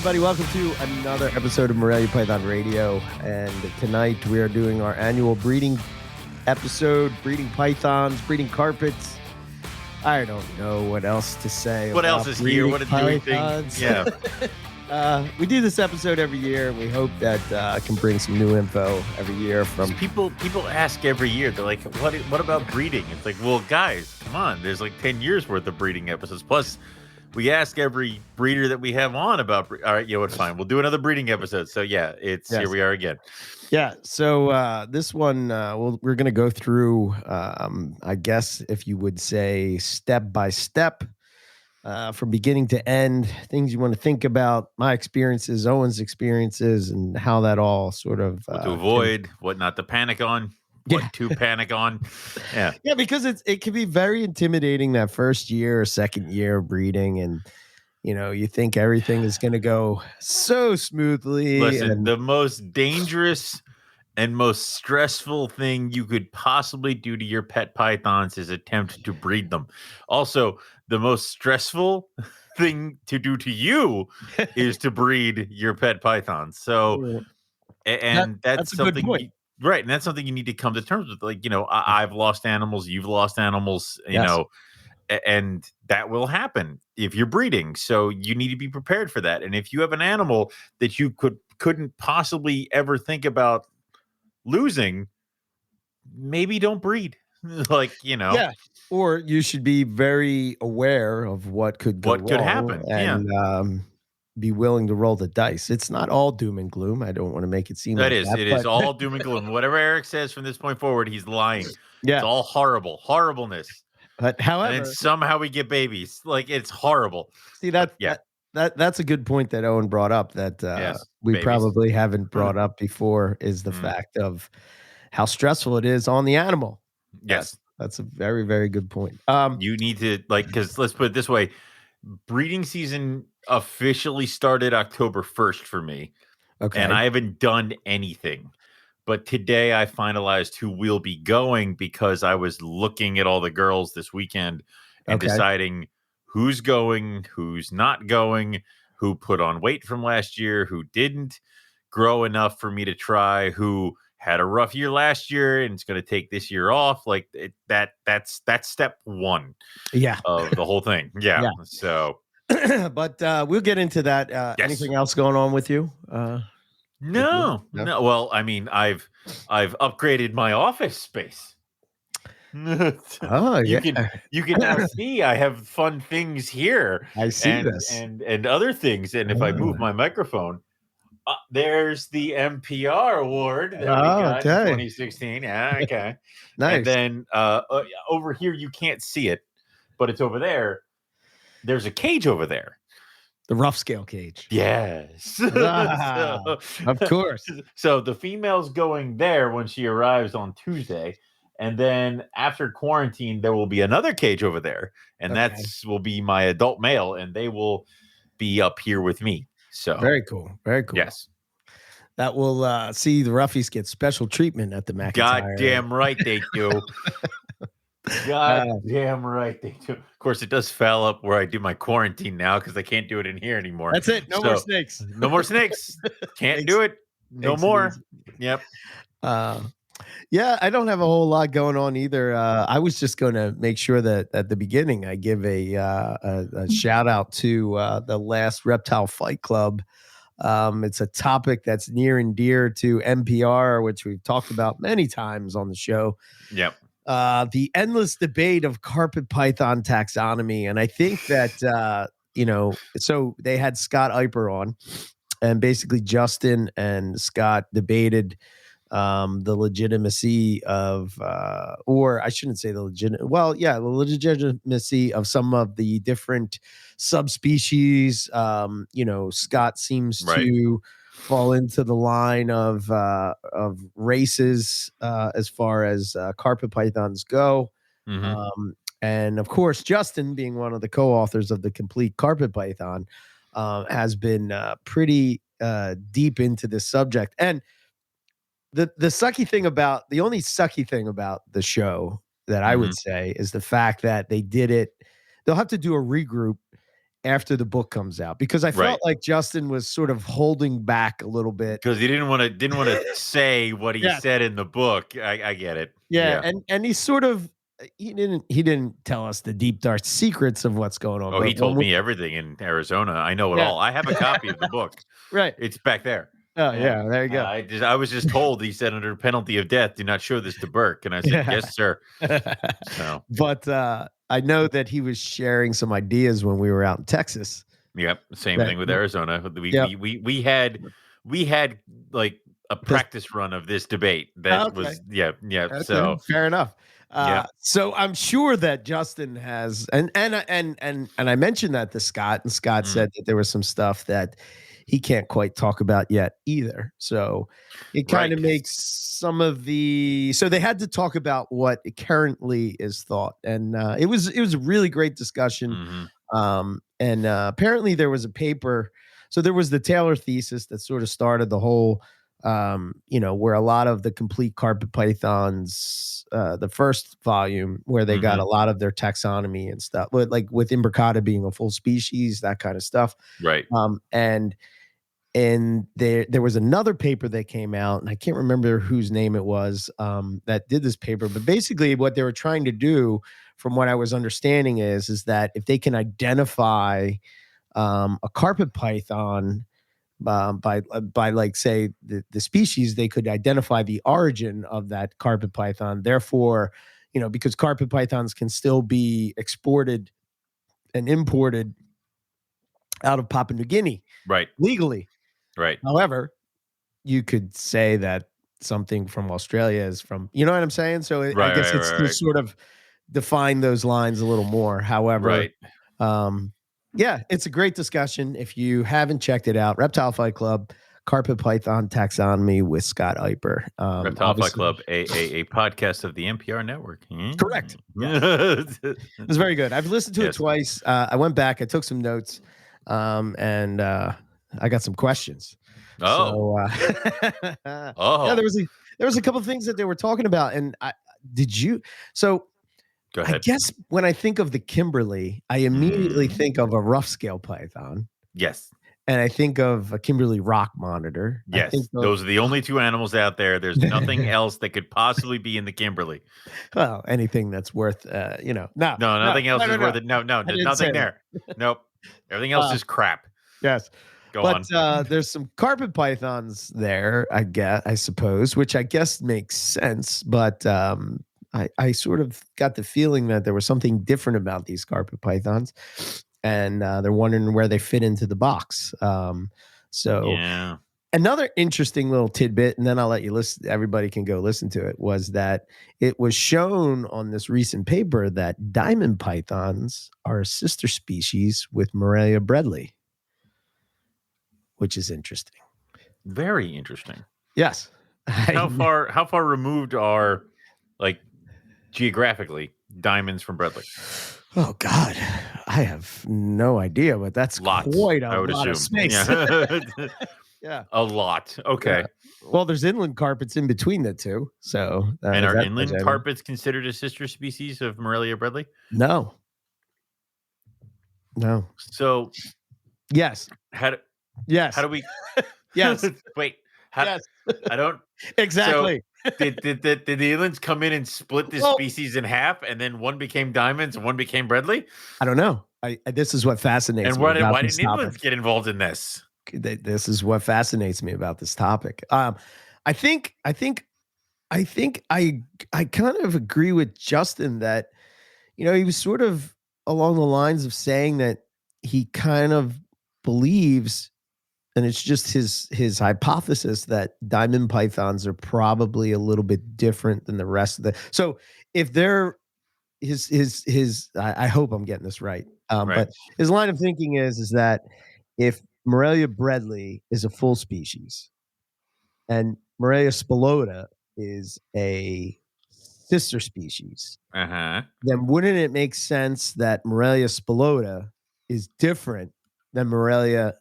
everybody. Welcome to another episode of Morelia Python Radio. And tonight we are doing our annual breeding episode, breeding pythons, breeding carpets. I don't know what else to say. What else is here? What a doing thing. Yeah. We do this episode every year. We hope that I can bring some new info every year from people ask every year. They're like, what about breeding? It's like, well, guys, come on. There's like 10 years worth of breeding episodes. Plus, we ask every breeder that we have on about. All right, you know what? Fine, we'll do another breeding episode. So yeah, Here we are again. Yeah. So this one, we're going to go through, I guess, if you would say, step by step, from beginning to end, things you want to think about, my experiences, Owen's experiences, and how that all sort of what to avoid, what not to panic on. What to panic on. Yeah, because it can be very intimidating that first year or second year of breeding, and you think everything is going to go so smoothly. Listen, the most dangerous and most stressful thing you could possibly do to your pet pythons is attempt to breed them. Also, the most stressful thing to do to you is to breed your pet pythons. So, and that's a good point. Right. And that's something you need to come to terms with. Like, I've lost animals, you've lost animals, and that will happen if you're breeding. So you need to be prepared for that. And if you have an animal that you couldn't possibly ever think about losing, maybe don't breed. Yeah. Or you should be very aware of what could happen. And be willing to roll the dice. It's not all doom and gloom. I don't want to make it seem it is all doom and gloom. Whatever Eric says from this point forward, he's lying. Yeah. It's all horribleness. But however, and then somehow we get babies. Like, it's horrible. See, that's a good point that Owen brought up that we probably haven't brought up before, is the fact of how stressful it is on the animal. Yes. That's a very, very good point. You need to, because let's put it this way. Breeding season officially started October 1st for me. Okay. And I haven't done anything. But today I finalized who will be going, because I was looking at all the girls this weekend and deciding who's going, who's not going, who put on weight from last year, who didn't grow enough for me to try, who had a rough year last year and it's going to take this year off. Like that's step one of the whole thing. Yeah. So, but we'll get into that. Anything else going on with you? No. Well, I mean, I've upgraded my office space. You can now see I have fun things here. I see this and other things. And if I move my microphone, there's the NPR award that we got in 2016. Yeah, okay. Nice. And then over here, you can't see it, but it's over there. There's a cage over there. The rough scale cage. Yes. Of course. So the female's going there when she arrives on Tuesday. And then after quarantine, there will be another cage over there. And that will be my adult male. And they will be up here with me. So very cool. Very cool. Yes. That will see the roughies get special treatment at the McIntyre. Goddamn right they do. Goddamn right they do. Of course, it does foul up where I do my quarantine now, because I can't do it in here anymore. That's it. No more snakes. No more snakes. Can't do it. No more. Yep. Yeah, I don't have a whole lot going on either. I was just going to make sure that at the beginning I give a shout out to the last Reptile Fight Club. It's a topic that's near and dear to NPR, which we've talked about many times on the show. Yep. The endless debate of carpet python taxonomy. And I think that, so they had Scott Eiper on, and basically Justin and Scott debated the legitimacy of, or I shouldn't say the legitimacy of some of the different subspecies. Scott seems to fall into the line of races as far as carpet pythons go. Mm-hmm. And of course, Justin, being one of the co-authors of the Complete Carpet Python, has been pretty deep into this subject. And the only sucky thing about the show that I would say is the fact that they did it. They'll have to do a regroup after the book comes out, because I felt like Justin was sort of holding back a little bit because he didn't want to say what he said in the book. I get it. Yeah. And he sort of he didn't tell us the deep dark secrets of what's going on. Oh, he told me everything in Arizona. I know it all. I have a copy of the book. Right. It's back there. Oh, yeah. There you go. I was just told, he said, under penalty of death, do not show this to Burke. And I said, yes, sir. So, but I know that he was sharing some ideas when we were out in Texas. Yep. Same thing with Arizona. We had like a practice run of this debate. That was, so fair enough. So I'm sure that Justin has, and I mentioned that to Scott, and Scott said that there was some stuff that he can't quite talk about yet either. So it kind of makes some of so they had to talk about what currently is thought. And it was a really great discussion. And apparently there was a paper. So there was the Taylor thesis that sort of started the whole, where a lot of the complete carpet pythons, the first volume, where they got a lot of their taxonomy and stuff, like with imbricata being a full species, that kind of stuff. Right. And there was another paper that came out, and I can't remember whose name it was that did this paper, but basically what they were trying to do, from what I was understanding, is that if they can identify a carpet python by like, say, the species, they could identify the origin of that carpet python. Therefore, because carpet pythons can still be exported and imported out of Papua New Guinea, legally. Right. However, you could say that something from Australia is from, you know what I'm saying? So I guess it's to sort of define those lines a little more. However, it's a great discussion. If you haven't checked it out, Reptile Fight Club, Carpet Python Taxonomy with Scott Eiper. Reptile Fight Club, a podcast of the NPR network. Correct. Yeah. It was very good. I've listened to it twice. I went back, I took some notes, and I got some questions. Oh. Yeah, there was a couple of things that they were talking about, and Go ahead. I guess when I think of the Kimberley, I immediately think of a rough scale python. Yes. And I think of a Kimberley rock monitor. Yes. Those are the only two animals out there. There's nothing else that could possibly be in the Kimberley. Well, anything that's worth, No, nothing else is worth it. No, there's nothing there. Nope. Everything else is crap. Yes. Go on. There's some carpet pythons there, I suppose, which I guess makes sense. But I sort of got the feeling that there was something different about these carpet pythons, and they're wondering where they fit into the box. Another interesting little tidbit, and then I'll let you listen. Everybody can go listen to it. Was that it was shown on this recent paper that diamond pythons are a sister species with Morelia bredli, which is interesting. Very interesting. Yes. How far removed are, like, geographically, diamonds from bredli? Oh God, I have no idea, but that's quite a lot of space. Yeah. A lot. Okay. Yeah. Well, there's inland carpets in between the two. So, and are inland carpets considered a sister species of Morelia bredli? No. So, yes. How do we? Yes. Wait. Yes. I don't exactly. So, did the inlands come in and split the species in half, and then one became diamonds and one became bredli? I don't know. This is what fascinates me. And why didn't inlands get involved in this? This is what fascinates me about this topic. I think I kind of agree with Justin that, he was sort of along the lines of saying that he kind of believes, and it's just his hypothesis, that diamond pythons are probably a little bit different than the rest of so if they're I hope I'm getting this right. But his line of thinking is that if Morelia bredli is a full species and Morelia spilota is a sister species, then wouldn't it make sense that Morelia spilota is different than Morelia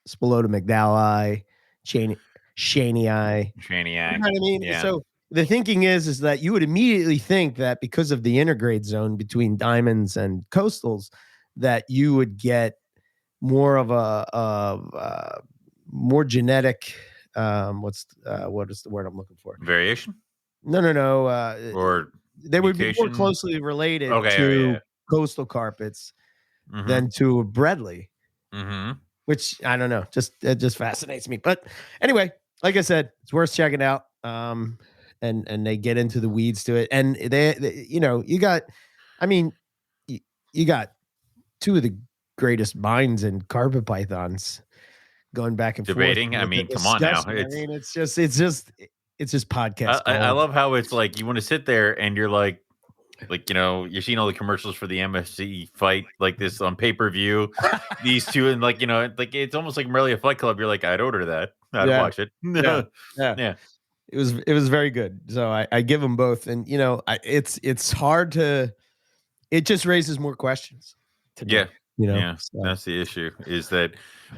spilota mcdowelli, Cheney. You know what I mean? Yeah. So the thinking is that you would immediately think that because of the intergrade zone between diamonds and coastals, that you would get more of more genetic. What is the word I'm looking for? Variation? No. Or They would be more mutation? closely related Okay, to yeah. coastal carpets Mm-hmm. than to Bredli. Mm-hmm. Which I don't know, it just fascinates me. But anyway, like I said, it's worth checking out. And they get into the weeds to it, and they you got, I mean, you got two of the greatest minds in carpet pythons going back and forth Debating. I with the mean, come on now. discussion. I mean, it's just podcast I gold. love how it's like you want to sit there and you're like you're seeing all the commercials for the MFC fight like this on pay-per-view. These two, and like it's almost like Morelia Fight Club. You're like, I'd order that. I'd Yeah, watch it. yeah, yeah. Yeah. It was very good. So I give them both, and it's hard to. It just raises more questions to me. Yeah. So. That's the issue, is that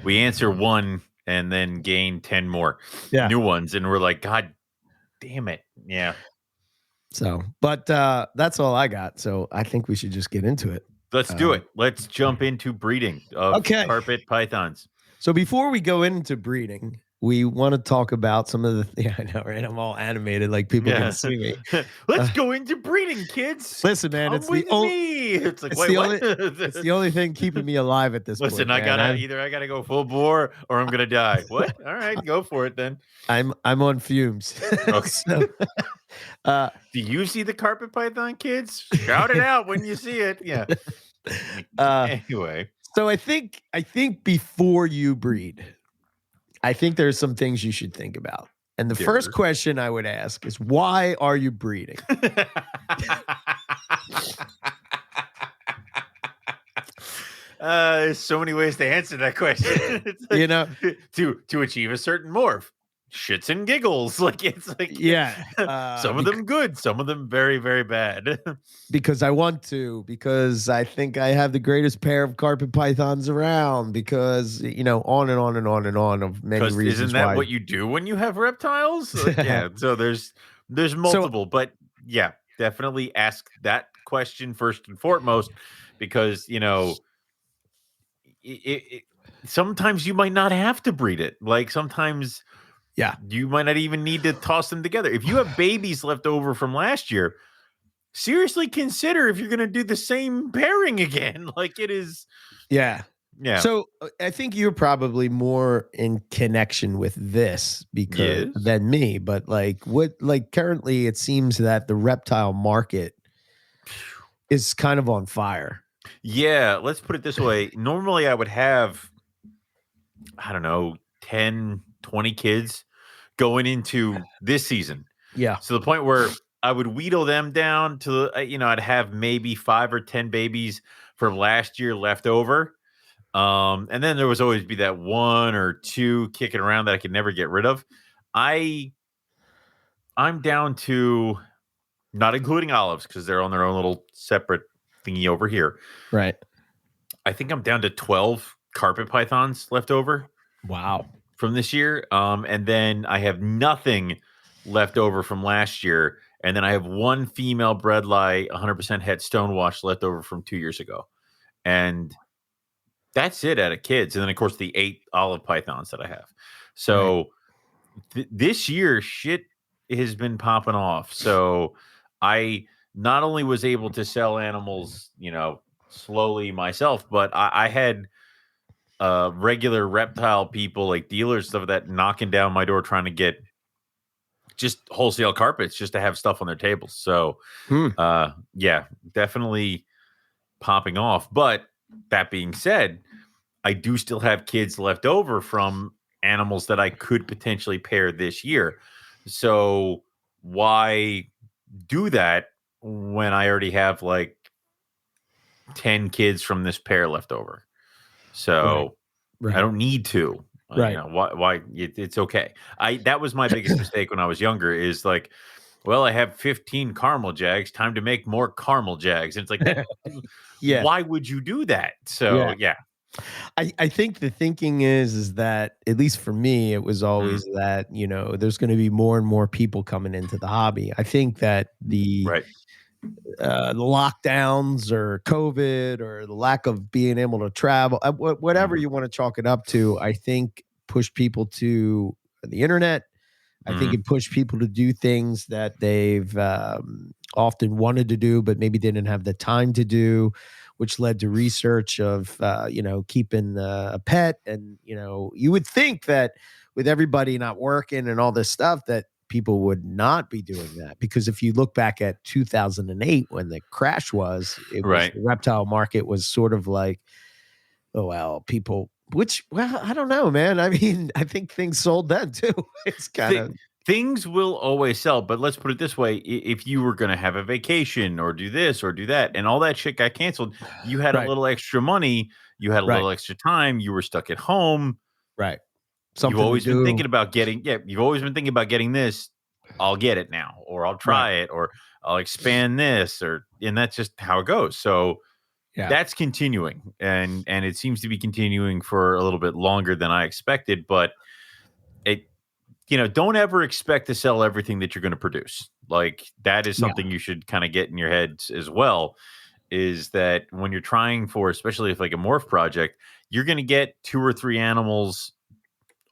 we answer one and then gain 10 more new ones, and we're like, God damn it. Yeah. So, but that's all I got. So I think we should just get into it. Let's do it. Let's jump into breeding of carpet pythons. So before we go into breeding, we want to talk about some of the. Yeah, I know, right? I'm all animated, like people can see me. Let's go into breeding, kids. Listen, man, it's the only. It's like, wait, what? It's the only thing keeping me alive at this point. Listen, I gotta go full bore or I'm gonna die. What? All right, go for it then. I'm on fumes. Okay. So, do you see the carpet python, kids? Shout it out when you see it. Yeah. Anyway, so I think before you breed, I think there's some things you should think about. And the first question I would ask is, why are you breeding? There's so many ways to answer that question. To achieve a certain morph. Shits and giggles. Like, it's like, some of them good, some of them very, very bad. Because I want to, because I think I have the greatest pair of carpet pythons around, because on and on and on and on of many reasons. Isn't that what you do when you have reptiles? Yeah. So there's multiple, but yeah, definitely ask that question first and foremost, because sometimes you might not have to breed it. Like, sometimes you might not even need to toss them together. If you have babies left over from last year, seriously consider if you're going to do the same pairing again. Like, it is. Yeah. Yeah. So I think you're probably more in connection with this than me, but currently it seems that the reptile market is kind of on fire. Yeah, let's put it this way. Normally I would have, I don't know, 10, 20 kids going into this season. Yeah. So the point where I would wheedle them down to, I'd have maybe 5 or 10 babies from last year left over. And then there was always be that 1 or 2 kicking around that I could never get rid of. I'm down to, not including olives, because they're on their own little separate thingy over here. Right. I think I'm down to 12 carpet pythons left over. Wow. From this year. And then I have nothing left over from last year. And then I have 1 female bredli 100% het stonewash left over from 2 years ago. And that's it out of kids. And then, of course, the 8 olive pythons that I have. So this year, shit has been popping off. So I not only was able to sell animals, slowly myself, but I had regular reptile people, like dealers, stuff like that, knocking down my door trying to get just wholesale carpets just to have stuff on their tables. So, yeah, definitely popping off. But that being said, I do still have kids left over from animals that I could potentially pair this year. So why do that when I already have like 10 kids from this pair left over? So I don't need to. Right. Why it's okay. That was my biggest mistake when I was younger, is like, well, I have 15 caramel jags, time to make more caramel jags. And it's like, why would you do that? So yeah. I think the thinking is that, at least for me, it was always that, there's going to be more and more people coming into the hobby. I think that the lockdowns or COVID or the lack of being able to travel, whatever you want to chalk it up to, I think pushed people to the internet. I think it pushed people to do things that they've often wanted to do, but maybe didn't have the time to do, which led to research of, keeping a pet. And, you would think that with everybody not working and all this stuff that people would not be doing that, because if you look back at 2008 when the crash was, it was the reptile market was sort of like, oh well, people, I don't know, man. I mean, I think things sold then too. It's kind of things will always sell, but let's put it this way: if you were going to have a vacation or do this or do that, and all that shit got canceled, you had a little extra money, you had a little extra time, you were stuck at home, right? You've always been thinking about getting, you've always been thinking about getting this. I'll get it now, or I'll try it, or I'll expand this, and that's just how it goes. So that's continuing, and it seems to be continuing for a little bit longer than I expected. But don't ever expect to sell everything that you're going to produce. Like that is something you should kind of get in your head as well. Is that when you're trying for, especially if like a morph project, you're going to get 2 or 3 animals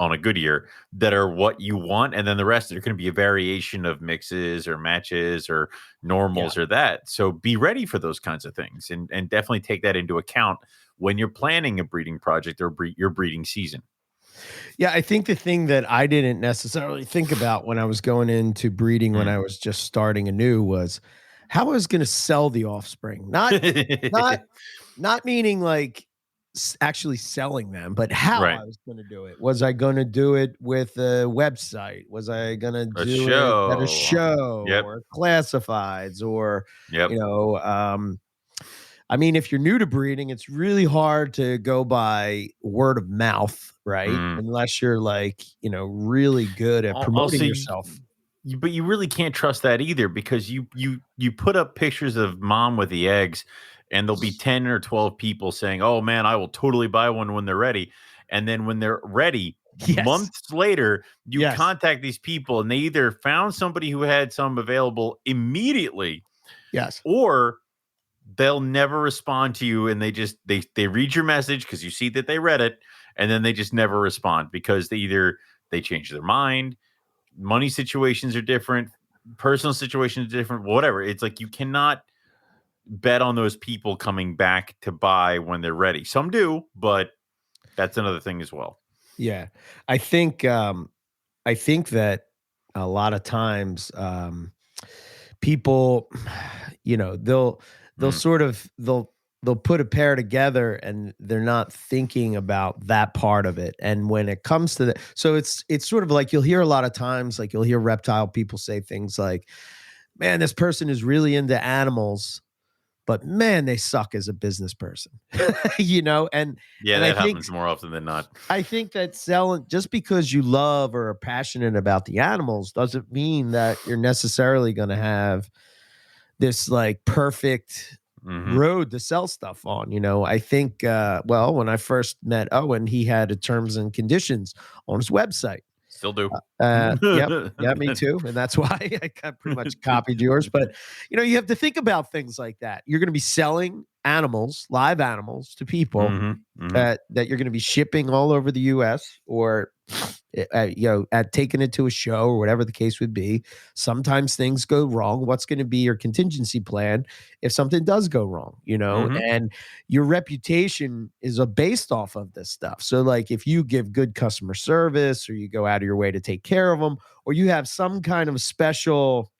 on a good year that are what you want, and then the rest are going to be a variation of mixes or matches or normals or that. So be ready for those kinds of things, and definitely take that into account when you're planning a breeding project or your breeding season. Yeah, I think the thing that I didn't necessarily think about when I was going into breeding when I was just starting anew was how I was going to sell the offspring. Not meaning like actually selling them, but how I was going to do it. Was I going to do it with a website? Was I going to do it at a show or classifieds or, I mean, if you're new to breeding, it's really hard to go by word of mouth, right? Unless you're like, really good at promoting yourself. But you really can't trust that either, because you put up pictures of mom with the eggs, and there'll be 10 or 12 people saying, "Oh man, I will totally buy one when they're ready." And then when they're ready, months later, you contact these people, and they either found somebody who had some available immediately, or they'll never respond to you, and they read your message because you see that they read it, and then they just never respond because they change their mind. Money situations are different, personal situations are different, whatever. It's like you cannot bet on those people coming back to buy when they're ready. Some do, but that's another thing as well. Yeah. I think that a lot of times people, they'll sort of they'll put a pair together and they're not thinking about that part of it. And when it comes to so it's sort of like you'll hear a lot of times, like you'll hear reptile people say things like, man, this person is really into animals, but man, they suck as a business person, and that happens more often than not. I think that selling, just because you love or are passionate about the animals, doesn't mean that you're necessarily going to have this like perfect road to sell stuff on. I think, when I first met Owen, he had a terms and conditions on his website. Still do. Yep, me too. And that's why I pretty much copied yours. But, you have to think about things like that. You're going to be selling animals, live animals, to people that you're going to be shipping all over the U.S. or, at taking it to a show or whatever the case would be. Sometimes things go wrong. What's going to be your contingency plan if something does go wrong, and your reputation is based off of this stuff. So like if you give good customer service, or you go out of your way to take care of them, or you have some kind of special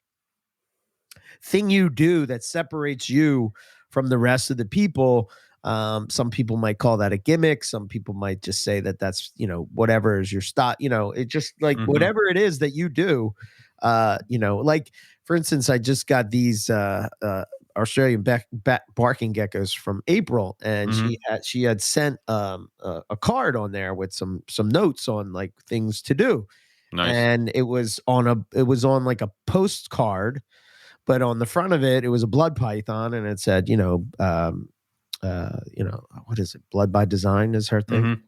thing you do that separates you from the rest of the people. Some people might call that a gimmick. Some people might just say that that's, whatever is your stock, it just like whatever it is that you do, like for instance, I just got these, Australian barking geckos from April, and she had sent a card on there with some notes on like things to do. Nice. And it was on like a postcard, but on the front of it, it was a blood python, and it said, what is it? Blood by Design is her thing.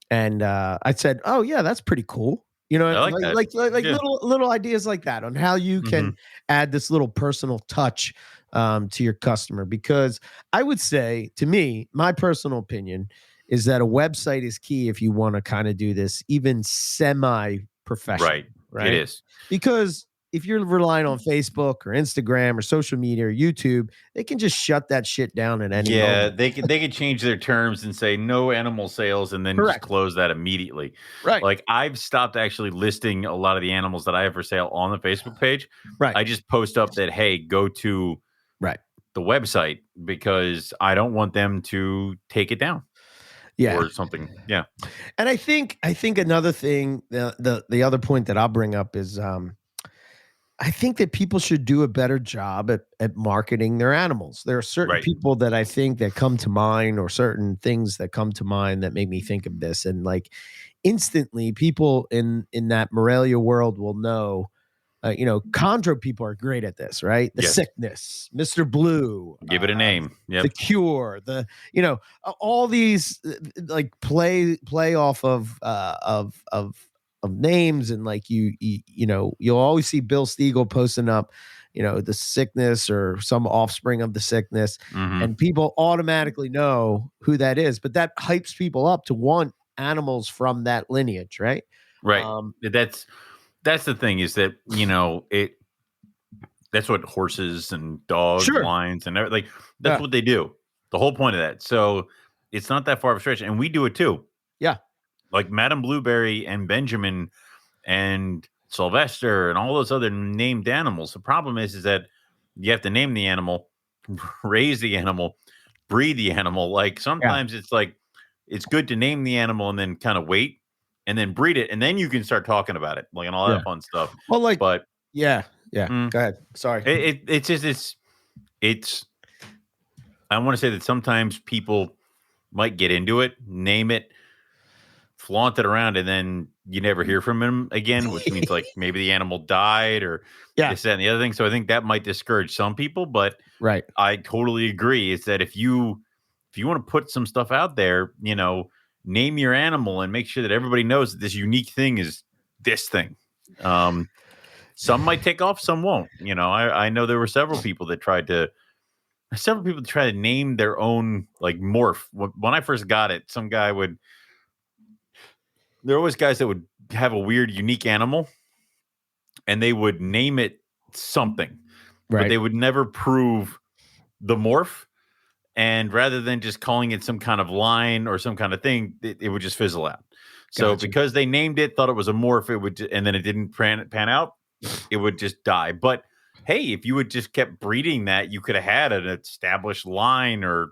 And I said, oh yeah, that's pretty cool. You know, I like that. Yeah. little ideas like that on how you can add this little personal touch to your customer. Because I would say, to me, my personal opinion is that a website is key if you want to kind of do this, even semi-professional, Right. It right? is. Because if you're relying on Facebook or Instagram or social media or YouTube, they can just shut that shit down at any moment. They could change their terms and say no animal sales and then just Correct. close that immediately. Right. Like I've stopped actually listing a lot of the animals that I have for sale on the Facebook page. Right. I just post up that, hey, go to the website because I don't want them to take it down. Yeah. Or something. Yeah. And I think another thing, the other point that I'll bring up is I think that people should do a better job at marketing their animals. There are certain people that I think that come to mind, or certain things that come to mind that make me think of this. And like instantly people in that Morelia world will know, chondro people are great at this, right? The sickness, Mr. Blue, give it a name. The cure, all these like play off of names. And like you'll always see Bill Stiegel posting up, the sickness or some offspring of the sickness, and people automatically know who that is. But that hypes people up to want animals from that lineage, right? Right. That's the thing, is that that's what horses and dogs, lions, and everything, that's what they do. The whole point of that. So it's not that far of a stretch, and we do it too. Yeah. Like Madame Blueberry and Benjamin and Sylvester and all those other named animals. The problem is that you have to name the animal, raise the animal, breed the animal. Like sometimes it's like, it's good to name the animal and then kind of wait and then breed it. And then you can start talking about it, like, and all that fun stuff. Well, like, but go ahead. Sorry. It's, I want to say that sometimes people might get into it, name it, flaunt it around, and then you never hear from him again, which means like maybe the animal died or this, that, and the other thing. So I think that might discourage some people, but I totally agree. Is that if you want to put some stuff out there, name your animal and make sure that everybody knows that this unique thing is this thing. Some might take off, some won't. I know there were several people that tried to name their own like morph. When I first got it, there were always guys that would have a weird, unique animal and they would name it something, but they would never prove the morph. And rather than just calling it some kind of line or some kind of thing, it would just fizzle out. So because they named it, thought it was a morph, and then it didn't pan out, it would just die. But hey, if you had just kept breeding that, you could have had an established line or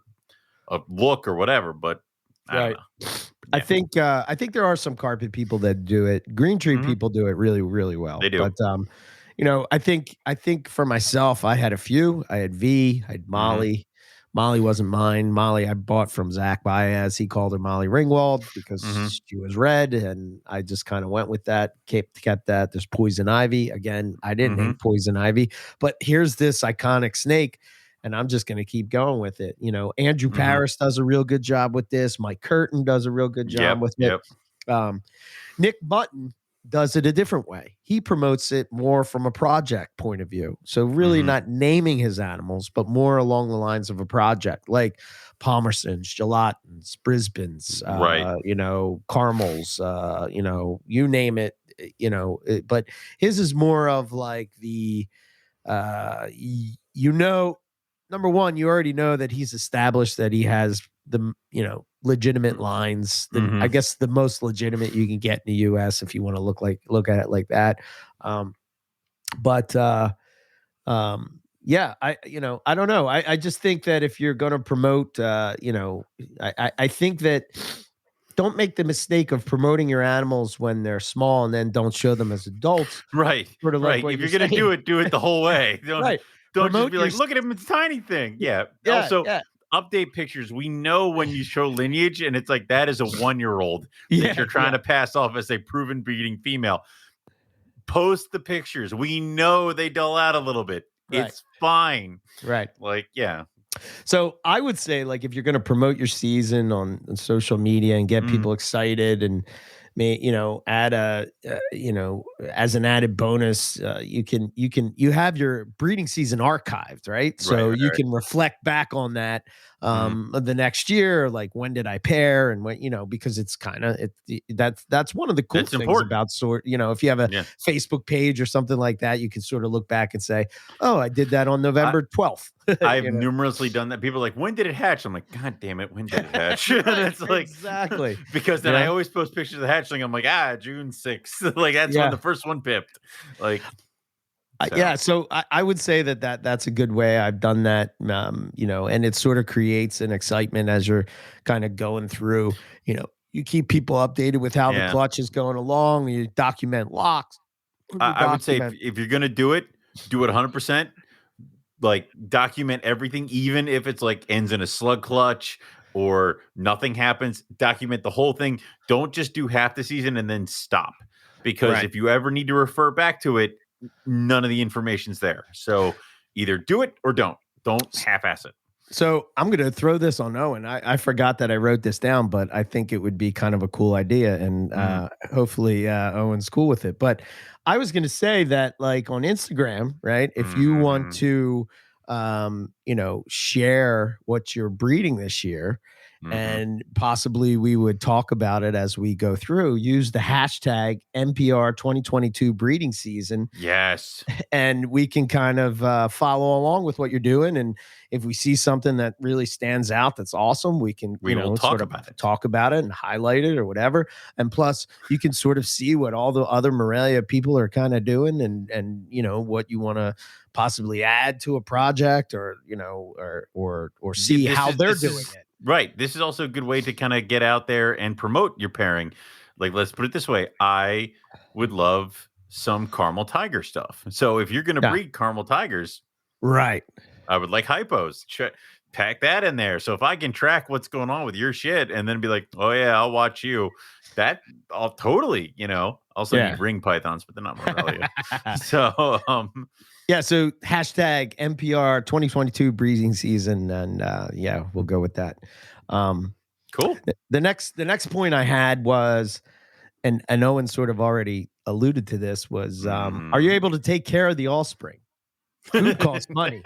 a look or whatever. But I don't know. Yeah. I think there are some carpet people that do it. Green tree people do it really, really well. They do. But I think for myself, I had a few. I had V, I had Molly. Molly wasn't mine. Molly I bought from Zach Baez. He called her Molly Ringwald because she was red, and I just kind of went with that. Kept that. There's Poison Ivy. Again, I didn't name Poison Ivy, but here's this iconic snake, and I'm just going to keep going with it. Andrew Paris does a real good job with this. Mike Curtin does a real good job with it. Nick Button does it a different way. He promotes it more from a project point of view. So really not naming his animals, but more along the lines of a project, like Palmerston's, Gelatins, Brisbane's, Caramels, you name it, but his is more of like the, number one, you already know that he's established that he has the, legitimate lines. I guess the most legitimate you can get in the US if you want to look at it like that. I don't know. I just think that if you're going to promote, I think that don't make the mistake of promoting your animals when they're small and then don't show them as adults. Right. Sort of right. If you're going to do it the whole way. Don't just be like, look at him, it's a tiny thing. Yeah. Also, update pictures. We know when you show lineage and it's like that is a 1-year-old that you're trying to pass off as a proven breeding female. Post the pictures. We know they dull out a little bit. It's fine. Right. Like, yeah. So I would say, like, if you're going to promote your season on social media and get people excited and add as an added bonus, you have your breeding season archived, right? So you can reflect back on that the next year, like when did I pair and when, because it's kind of that's one of the cool things about if you have a Facebook page or something like that, you can sort of look back and say, oh, I did that on November 12th. I've numerously done that. People are like, when did it hatch? I'm like, God damn it, when did it hatch? And it's like, exactly. Because then I always post pictures of the hatchling. I'm like, June 6th. Like, that's when the first one pipped. Like, so I would say that's a good way. I've done that, and it sort of creates an excitement as you're kind of going through, you keep people updated with how the clutch is going along. You document locks. I would say if you're going to do it 100%. Like, document everything, even if it's like ends in a slug clutch or nothing happens. Document the whole thing. Don't just do half the season and then stop, because if you ever need to refer back to it, none of the information's there. So either do it or don't half-ass it. So I'm going to throw this on Owen. I forgot that I wrote this down, but I think it would be kind of a cool idea, and hopefully Owen's cool with it. But I was going to say that, like, on Instagram, right? If you want to, share what you're breeding this year, and possibly we would talk about it as we go through, use the hashtag NPR 2022 breeding season. Yes. And we can kind of follow along with what you're doing. And if we see something that really stands out, that's awesome, we can, talk about it and highlight it or whatever. And plus you can sort of see what all the other Morelia people are kind of doing, and what you want to possibly add to a project, or see how they're doing it. Right. This is also a good way to kind of get out there and promote your pairing. Like, let's put it this way. I would love some caramel tiger stuff. So if you're going to breed caramel tigers, right, I would like hypos. Pack that in there. So if I can track what's going on with your shit and then be like, oh yeah, I'll watch you, that I'll totally, also need ring pythons, but they're not Morelia. So, so hashtag NPR 2022 breeding season. And we'll go with that. Cool. The next point I had was, and Owen sort of already alluded to this, was, are you able to take care of the offspring? Food costs money.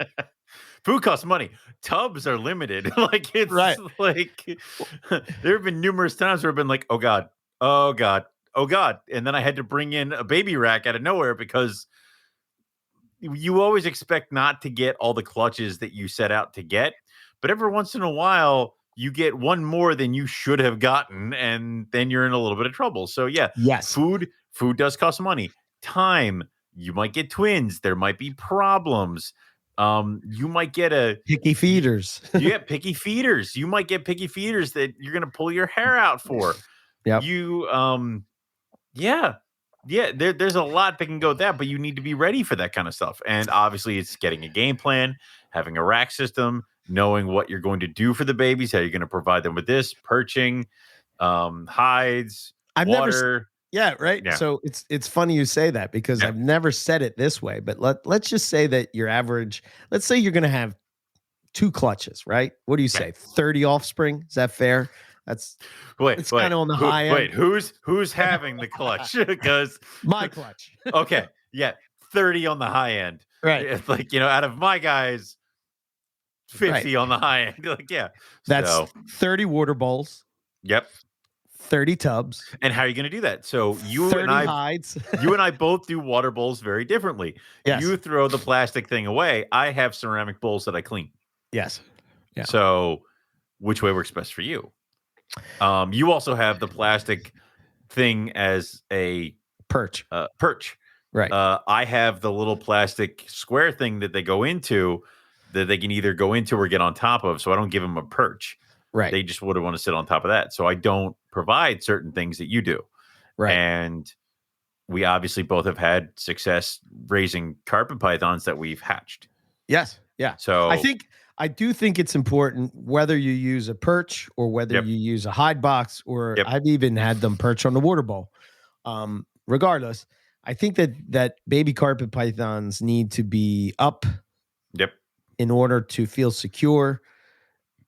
Food costs money. Tubs are limited. Like, it's like, there have been numerous times where I've been like, oh God. And then I had to bring in a baby rack out of nowhere, because you always expect not to get all the clutches that you set out to get, but every once in a while you get one more than you should have gotten, and then you're in a little bit of trouble. So food does cost money. Time, you might get twins, there might be problems. You might get picky feeders. Picky feeders. You might get picky feeders that you're going to pull your hair out for. Yep. There's a lot that can go with that, but you need to be ready for that kind of stuff. And obviously it's getting a game plan, having a rack system, knowing what you're going to do for the babies, how you're going to provide them with this, perching, hides, water. Yeah. So it's funny you say that, because I've never said it this way, but let's just say that your average, let's say you're going to have 2 clutches, right? What do you say? 30 offspring? Is that fair? It's kind of on the high end. Wait, who's having the clutch? Because my clutch. Okay. Yeah. 30 on the high end. Right. It's like, out of my guys, 50 on the high end. Like, that's 30 water bowls. Yep. 30 tubs. And how are you going to do that? So you and hides. You and I both do water bowls very differently. Yes. You throw the plastic thing away. I have ceramic bowls that I clean. Yes. Yeah. So which way works best for you? You also have the plastic thing as a perch. Right. I have the little plastic square thing that they go into, that they can either go into or get on top of. So I don't give them a perch. Right. They just would want to sit on top of that. So I don't provide certain things that you do. Right. And we obviously both have had success raising carpet pythons that we've hatched. Yes. Yeah. So I do think it's important, whether you use a perch or whether you use a hide box, or I've even had them perch on the water bowl. Regardless, I think that baby carpet pythons need to be up in order to feel secure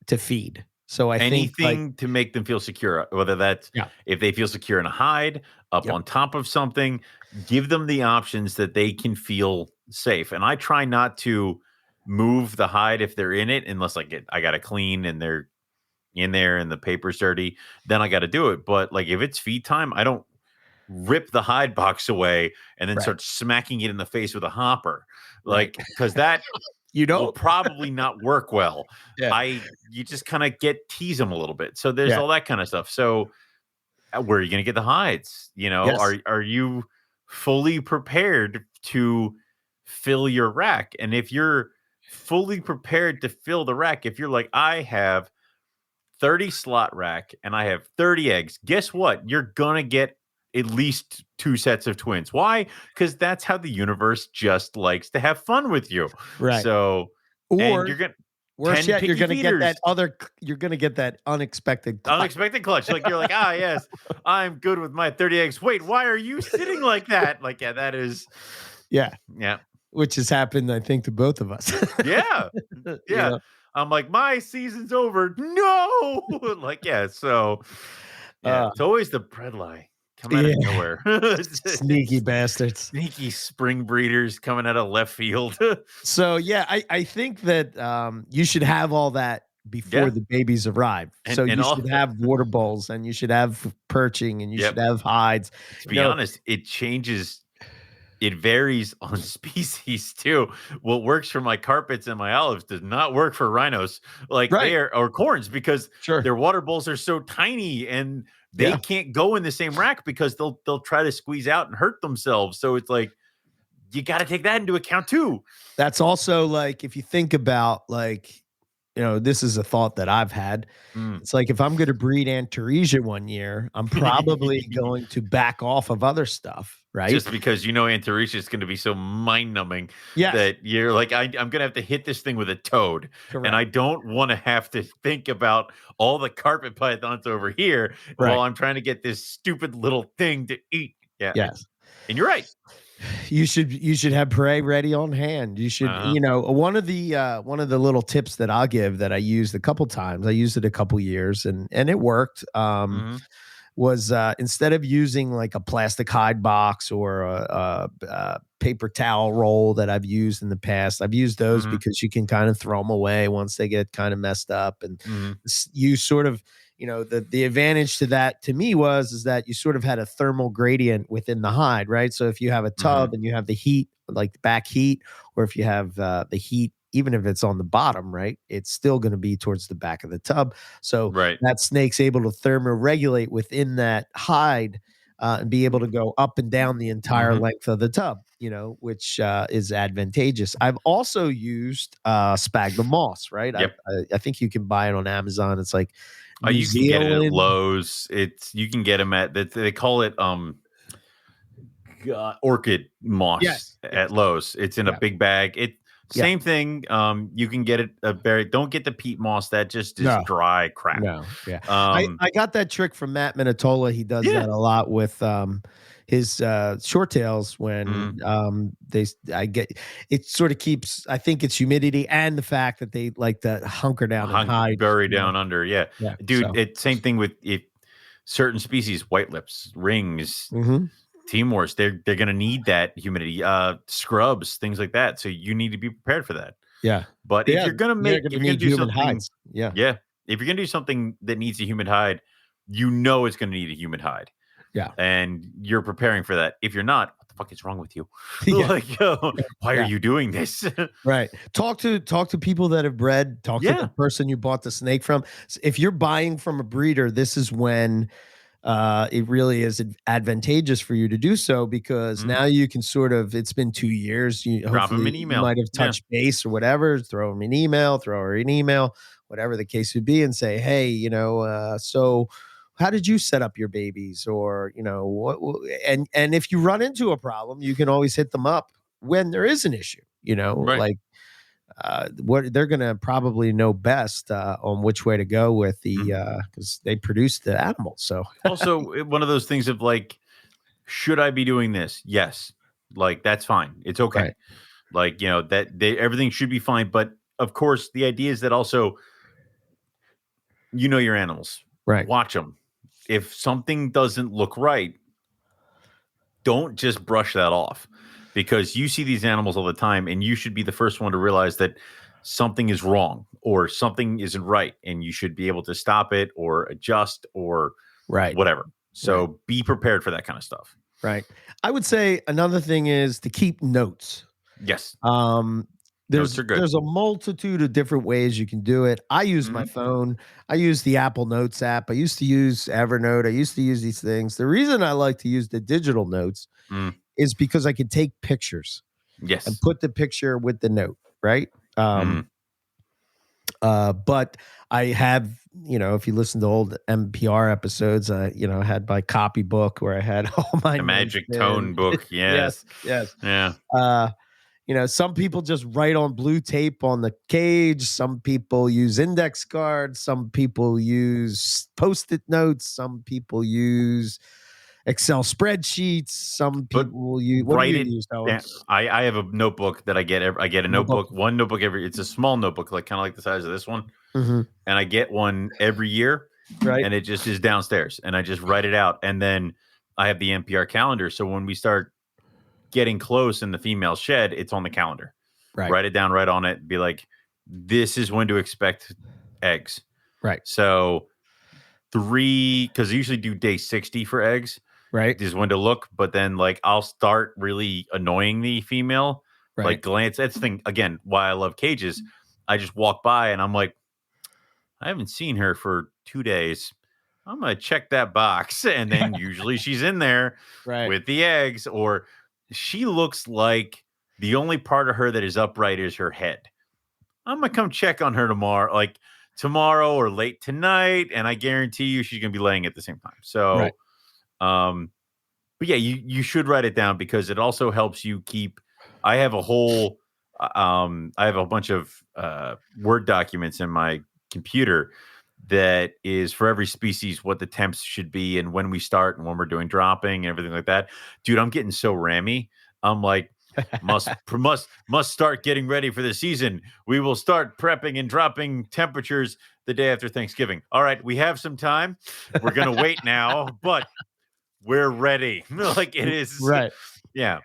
to feed. So I think anything to make them feel secure, whether that's if they feel secure in a hide, up on top of something, give them the options that they can feel safe. And I try not to move the hide if they're in it, unless I got to clean and they're in there and the paper's dirty, then I got to do it. But like if it's feed time, I don't rip the hide box away and then start smacking it in the face with a hopper, like because that will probably not work well. You just kind of tease them a little bit. So there's all that kind of stuff. So where are you going to get the hides? Are you fully prepared to fill your rack? And if you're fully prepared to fill the rack, if you're like, I have 30 slot rack and I have 30 eggs, guess what? You're going to get at least 2 sets of twins. Why? Because that's how the universe just likes to have fun with you. Right. So, and you're going to, worse yet, you're going to get you're going to get that unexpected clutch. Like you're like, yes, I'm good with my 30 eggs. Wait, why are you sitting like that? Like, that is. Yeah. Yeah. Which has happened, I think, to both of us. Yeah. Yeah. I'm like, my season's over. No. So it's always the bread lie. Come out of nowhere. Sneaky bastards. Sneaky spring breeders coming out of left field. So, I think that you should have all that before the babies arrive. So you should have water bowls and you should have perching and you should have hides. To be honest, it changes. It varies on species too. What works for my carpets and my olives does not work for rhinos, or corns, because their water bowls are so tiny and they can't go in the same rack because they'll try to squeeze out and hurt themselves. So it's like you got to take that into account too. That's also like if you think about this is a thought that I've had. It's like if I'm going to breed Antaresia one year, I'm probably going to back off of other stuff, right? Just because Antaresia is going to be so mind-numbing that you're like, I'm going to have to hit this thing with a toad. Correct. And I don't want to have to think about all the carpet pythons over here while I'm trying to get this stupid little thing to eat. Yeah. Yes. And you're right. You should have prey ready on hand. You should, one of the little tips that I'll give that I used a couple times, I used it a couple years and it worked. Was instead of using like a plastic hide box or a paper towel roll that I've used in the past, I've used those because you can kind of throw them away once they get kind of messed up. And you sort of, the advantage to that to me is that you sort of had a thermal gradient within the hide, right? So if you have a tub and you have the heat, like the back heat, or if you have the heat, even if it's on the bottom, right, it's still going to be towards the back of the tub. So that snake's able to thermoregulate within that hide and be able to go up and down the entire length of the tub, which is advantageous. I've also used sphagnum moss, right? Yep. I think you can buy it on Amazon. It's like you can get it at Lowe's. You can get them at they call it orchid moss at Lowe's. It's in a big bag. Same thing. You can get it don't get the peat moss. That just is dry crap. No, yeah. I got that trick from Matt Minatola. He does that a lot with his short tails when it sort of keeps, I think it's humidity and the fact that they like to hunker down and hide. Bury down under. Yeah. Dude, it's same thing with certain species, white lips, rings, Timors, they're going to need that humidity, scrubs, things like that. So you need to be prepared for that. Yeah. But if you're going to do something, hides. If you're going to do something that needs a humid hide, it's going to need a humid hide. Yeah. And you're preparing for that. If you're not, what the fuck is wrong with you? Why are you doing this? Right. Talk to people that have bred, to the person you bought the snake from. If you're buying from a breeder, this is when it really is advantageous for you to do so, because now you can sort of, it's been 2 years. Drop them an email. You might have touched base or whatever, throw them an email, throw her an email, whatever the case would be, and say, hey, so how did you set up your babies? Or, and if you run into a problem, you can always hit them up when there is an issue, like, what they're going to probably know best on which way to go with the because they produce the animals. So also one of those things of like, should I be doing this? Yes, like that's fine. It's okay. Right. Like that everything should be fine. But of course, the idea is that also you know your animals. Right. Watch them. If something doesn't look right, don't just brush that off, because you see these animals all the time, and you should be the first one to realize that something is wrong or something isn't right, and you should be able to stop it or adjust or whatever. So be prepared for that kind of stuff. Right. I would say another thing is to keep notes. Yes. There's a multitude of different ways you can do it. I use my phone. I use the Apple Notes app. I used to use Evernote. I used to use these things. The reason I like to use the digital notes is because I can take pictures. Yes. And put the picture with the note, right? But I have, if you listen to old NPR episodes, I had my copybook where I had all my magic tone book. Yes. Yes. Yeah. Some people just write on blue tape on the cage. Some people use index cards. Some people use Post-it notes. Some people use Excel spreadsheets. Some people use. What do you use? I have a notebook that I get. I get a notebook. One notebook every. It's a small notebook, kind of like the size of this one. And I get one every year. Right. And it just is downstairs, and I just write it out. And then I have the NPR calendar. So when we start getting close in the female shed, it's on the calendar. Right. Write it down, right on it. Be like, this is when to expect eggs. Right. So 3, because I usually do day 60 for eggs. Right. Is when to look, but then I'll start really annoying the female. Right. Glance. That's the thing. Again, why I love cages. I just walk by and I'm like, I haven't seen her for 2 days. I'm gonna check that box, and then usually she's in there with the eggs, or she looks like the only part of her that is upright is her head. I'm gonna come check on her tomorrow or late tonight, and I guarantee you she's gonna be laying at the same time. So. But yeah, you should write it down, because it also helps you keep. I have a whole, I have a bunch of Word documents in my computer that is for every species what the temps should be and when we start and when we're doing dropping and everything like that. Dude, I'm getting so rammy. I'm like, must start getting ready for the season. We will start prepping and dropping temperatures the day after Thanksgiving. All right, we have some time. We're gonna wait now, but we're ready. It is. Right. Yeah.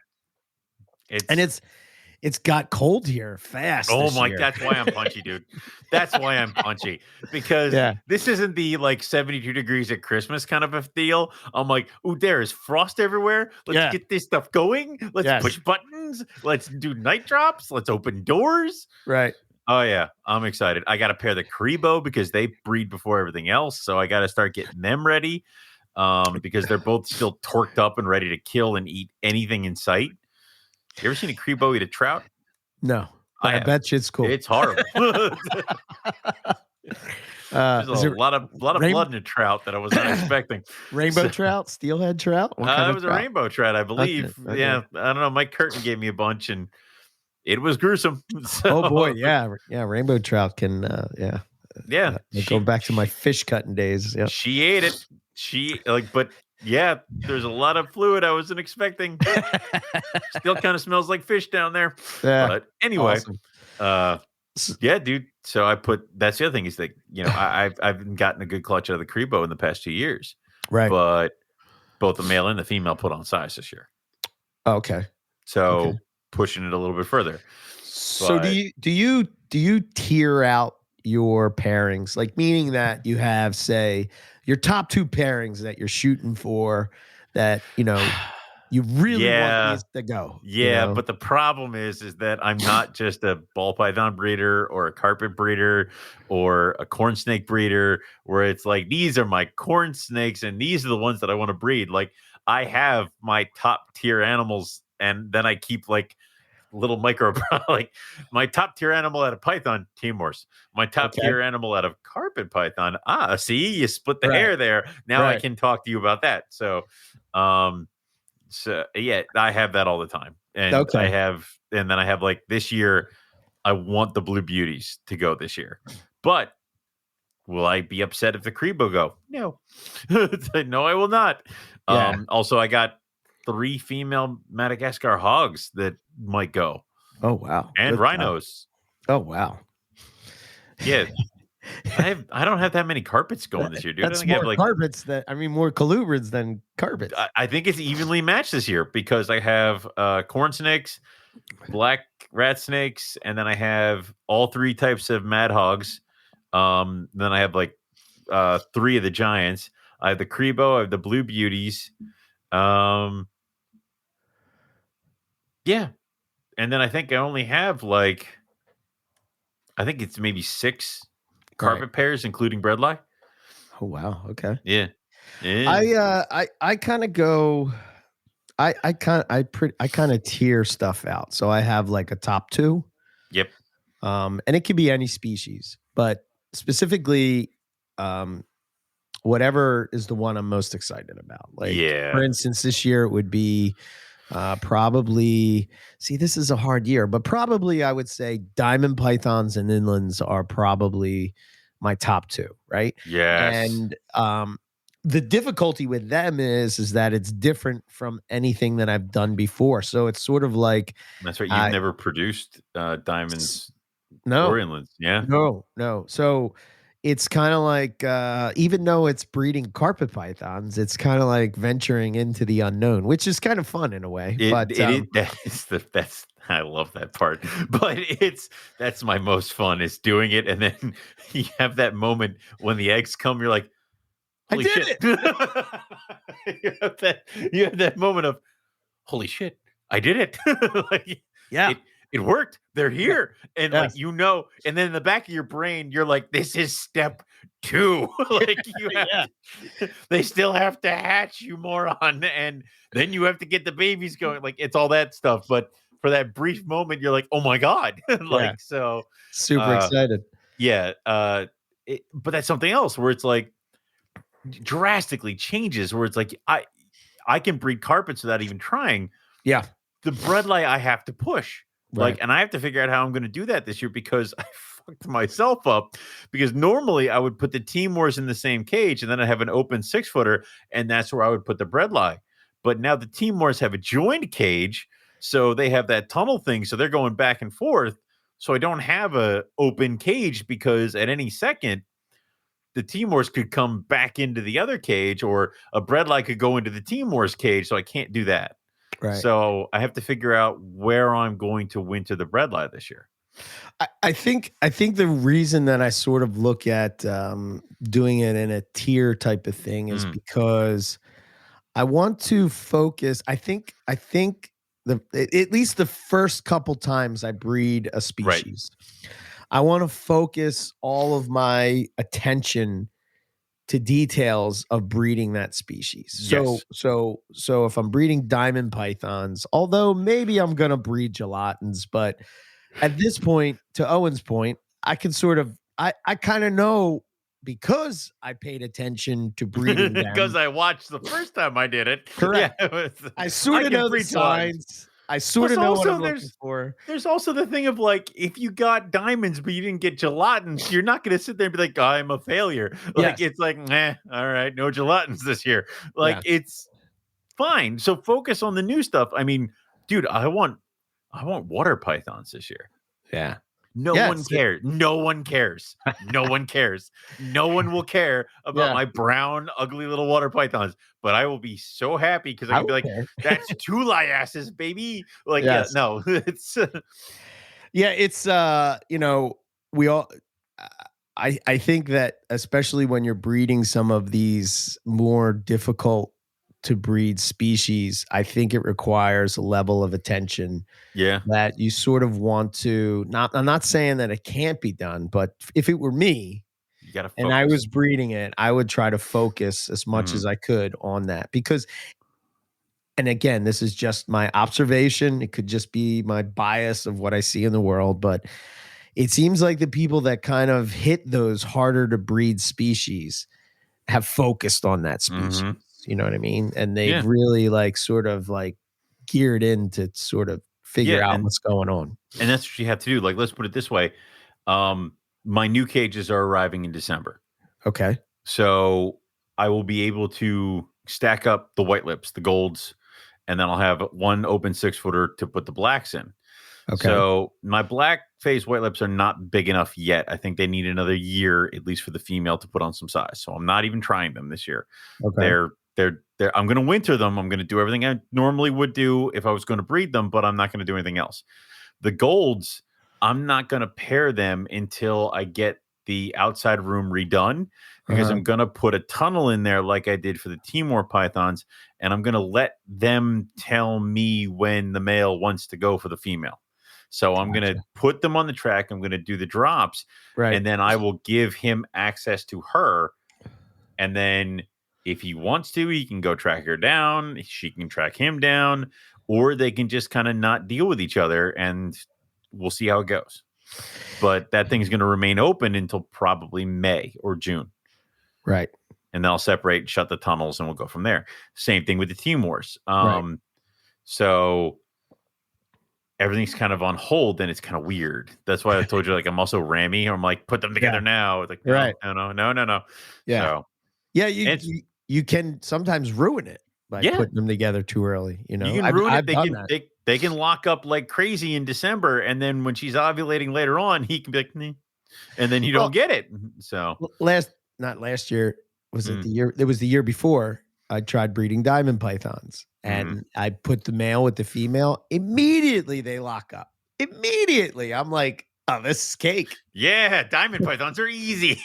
It's got cold here fast. Oh my, that's why I'm punchy, dude. That's why I'm punchy, because this isn't the 72 degrees at Christmas kind of a deal. I'm like, ooh, there is frost everywhere. Let's get this stuff going. Let's push buttons. Let's do night drops. Let's open doors. Right. Oh yeah, I'm excited. I got to pair the Crebo because they breed before everything else. So I got to start getting them ready. Because they're both still torqued up and ready to kill and eat anything in sight. You ever seen a Crebo eat a trout? No, I bet you it's cool. It's horrible. There's a lot of blood in a trout that I was not expecting. Rainbow trout, steelhead trout. It was a rainbow trout, I believe. Okay. Yeah, I don't know. Mike Curtin gave me a bunch, and it was gruesome. Oh boy, yeah. Rainbow trout can, go back to my fish cutting days. Yeah, she ate it. But yeah, there's a lot of fluid I wasn't expecting. Still kind of smells like fish down there. Yeah. But anyway, yeah, dude. So that's the other thing is that, I've gotten a good clutch out of the Crebo in the past 2 years. Right. But both the male and the female put on size this year. Okay. So pushing it a little bit further. So do you tier out your pairings, meaning that you have, say, your top 2 pairings that you're shooting for that, you really want these to go. Yeah, but the problem is that I'm not just a ball python breeder or a carpet breeder or a corn snake breeder where it's like, these are my corn snakes and these are the ones that I want to breed. I have my top tier animals, and then I keep little micro, my top tier animal out of python, Timors. My top tier animal out of carpet python. See, you split the hair there. Now I can talk to you about that. So, yeah, I have that all the time. And then I have this year, I want the blue beauties to go this year. But will I be upset if the Crebo go? No. No, I will not. Yeah. Also, I got 3 female Madagascar hogs that might go. Oh, wow. And Good rhinos. job. Oh, wow. Yeah. I don't have that many carpets going this year, dude. I That's think I have more carpets more colubrids than carpets. I think it's evenly matched this year because I have corn snakes, black rat snakes, and then I have all 3 types of mad hogs. Then I have like 3 of the giants. I have the Crebo, I have the blue beauties. Yeah. And then I think I only have I think it's maybe 6 carpet pairs, including breadlie. Oh wow. Okay. Yeah. I kind of go. I kind of tier stuff out. So I have like a top 2. Yep. And it could be any species, but specifically, whatever is the one I'm most excited about. Like, for instance, this year it would be probably. See, this is a hard year, but probably I would say diamond pythons and inlands are probably my top 2, right? Yes. And the difficulty with them is that it's different from anything that I've done before. So it's sort of like that's right. You've never produced diamonds or inlands. Yeah. No. So it's kind of like even though it's breeding carpet pythons, it's kind of like venturing into the unknown, which is kind of fun in a way. That's I love that part. But that's my most fun is doing it, and then you have that moment when the eggs come, you're like, holy shit. you have that moment of holy shit, I did it. It worked. They're here. And and then in the back of your brain, you're like, this is step 2. They still have to hatch, you moron. And then you have to get the babies going. Like, it's all that stuff. But for that brief moment, you're like, oh my God. So super excited. Yeah. But that's something else where it's like drastically changes, where it's like, I can breed carpets without even trying. Yeah. The breadlie I have to push. And I have to figure out how I'm going to do that this year because I fucked myself up. Because normally I would put the Timors in the same cage and then I have an open 6-footer, and that's where I would put the breadlie. But now the Timors have a joined cage, so they have that tunnel thing, so they're going back and forth. So I don't have a open cage because at any second the Timors could come back into the other cage, or a breadlie could go into the Timors cage. So I can't do that. Right. So I have to figure out where I'm going to winter the breadlie this year. I think the reason that I sort of look at doing it in a tier type of thing is because I want to focus. I think at least the first couple times I breed a species, I want to focus all of my attention to details of breeding that species. So if I'm breeding diamond pythons, although maybe I'm going to breed gelatins, but at this point, to Owen's point, I can sort of, I kind of know because I paid attention to breeding them. Because I watched the first time I did it. Correct. Yeah, I sort of know the signs. I sort of know what I'm looking for. There's also the thing of like, if you got diamonds but you didn't get gelatins, you're not going to sit there and be like, I'm a failure. Like, it's like, all right, no gelatins this year. Like, it's fine. So focus on the new stuff. I mean, dude, I want water pythons this year. Yeah. No one cares. No one cares. No one cares. No one will care about my brown, ugly little water pythons. But I will be so happy because I can be like, that's 2 liasses, baby. Like, no, it's it's we all. I think that especially when you're breeding some of these more difficult to breed species, I think it requires a level of attention that you sort of want to I'm not saying that it can't be done, but if it were me and I was breeding it, I would try to focus as much as I could on that because, and again, this is just my observation. It could just be my bias of what I see in the world, but it seems like the people that kind of hit those harder to breed species have focused on that species. You know what I mean? And they've really like sort of like geared in to sort of figure out what's going on. And that's what you have to do. Like, let's put it this way. My new cages are arriving in December. Okay. So I will be able to stack up the white lips, the golds, and then I'll have one open 6-footer to put the blacks in. Okay. So my black phase white lips are not big enough yet. I think they need another year, at least for the female, to put on some size. So I'm not even trying them this year. Okay. I'm going to winter them. I'm going to do everything I normally would do if I was going to breed them, but I'm not going to do anything else. The golds, I'm not going to pair them until I get the outside room redone, because I'm going to put a tunnel in there like I did for the Timor pythons, and I'm going to let them tell me when the male wants to go for the female. So I'm going to put them on the track. I'm going to do the drops, and then I will give him access to her. And then if he wants to, he can go track her down. She can track him down, or they can just kind of not deal with each other, and we'll see how it goes. But that thing's going to remain open until probably May or June. Right. And then I'll separate, shut the tunnels, and we'll go from there. Same thing with the Timors. So everything's kind of on hold, and it's kind of weird. That's why I told you, like, I'm also rammy. I'm like, put them together now. It's like, no. Yeah. So, yeah, you can sometimes ruin it by putting them together too early. You know, you can ruin it. They can lock up like crazy in December, and then when she's ovulating later on, he can be like, nah, and then you don't get it. So not last year. Was it the year? It was the year before. I tried breeding diamond pythons, and I put the male with the female. Immediately they lock up. Immediately, I'm like, oh, this is cake. Yeah, diamond pythons are easy.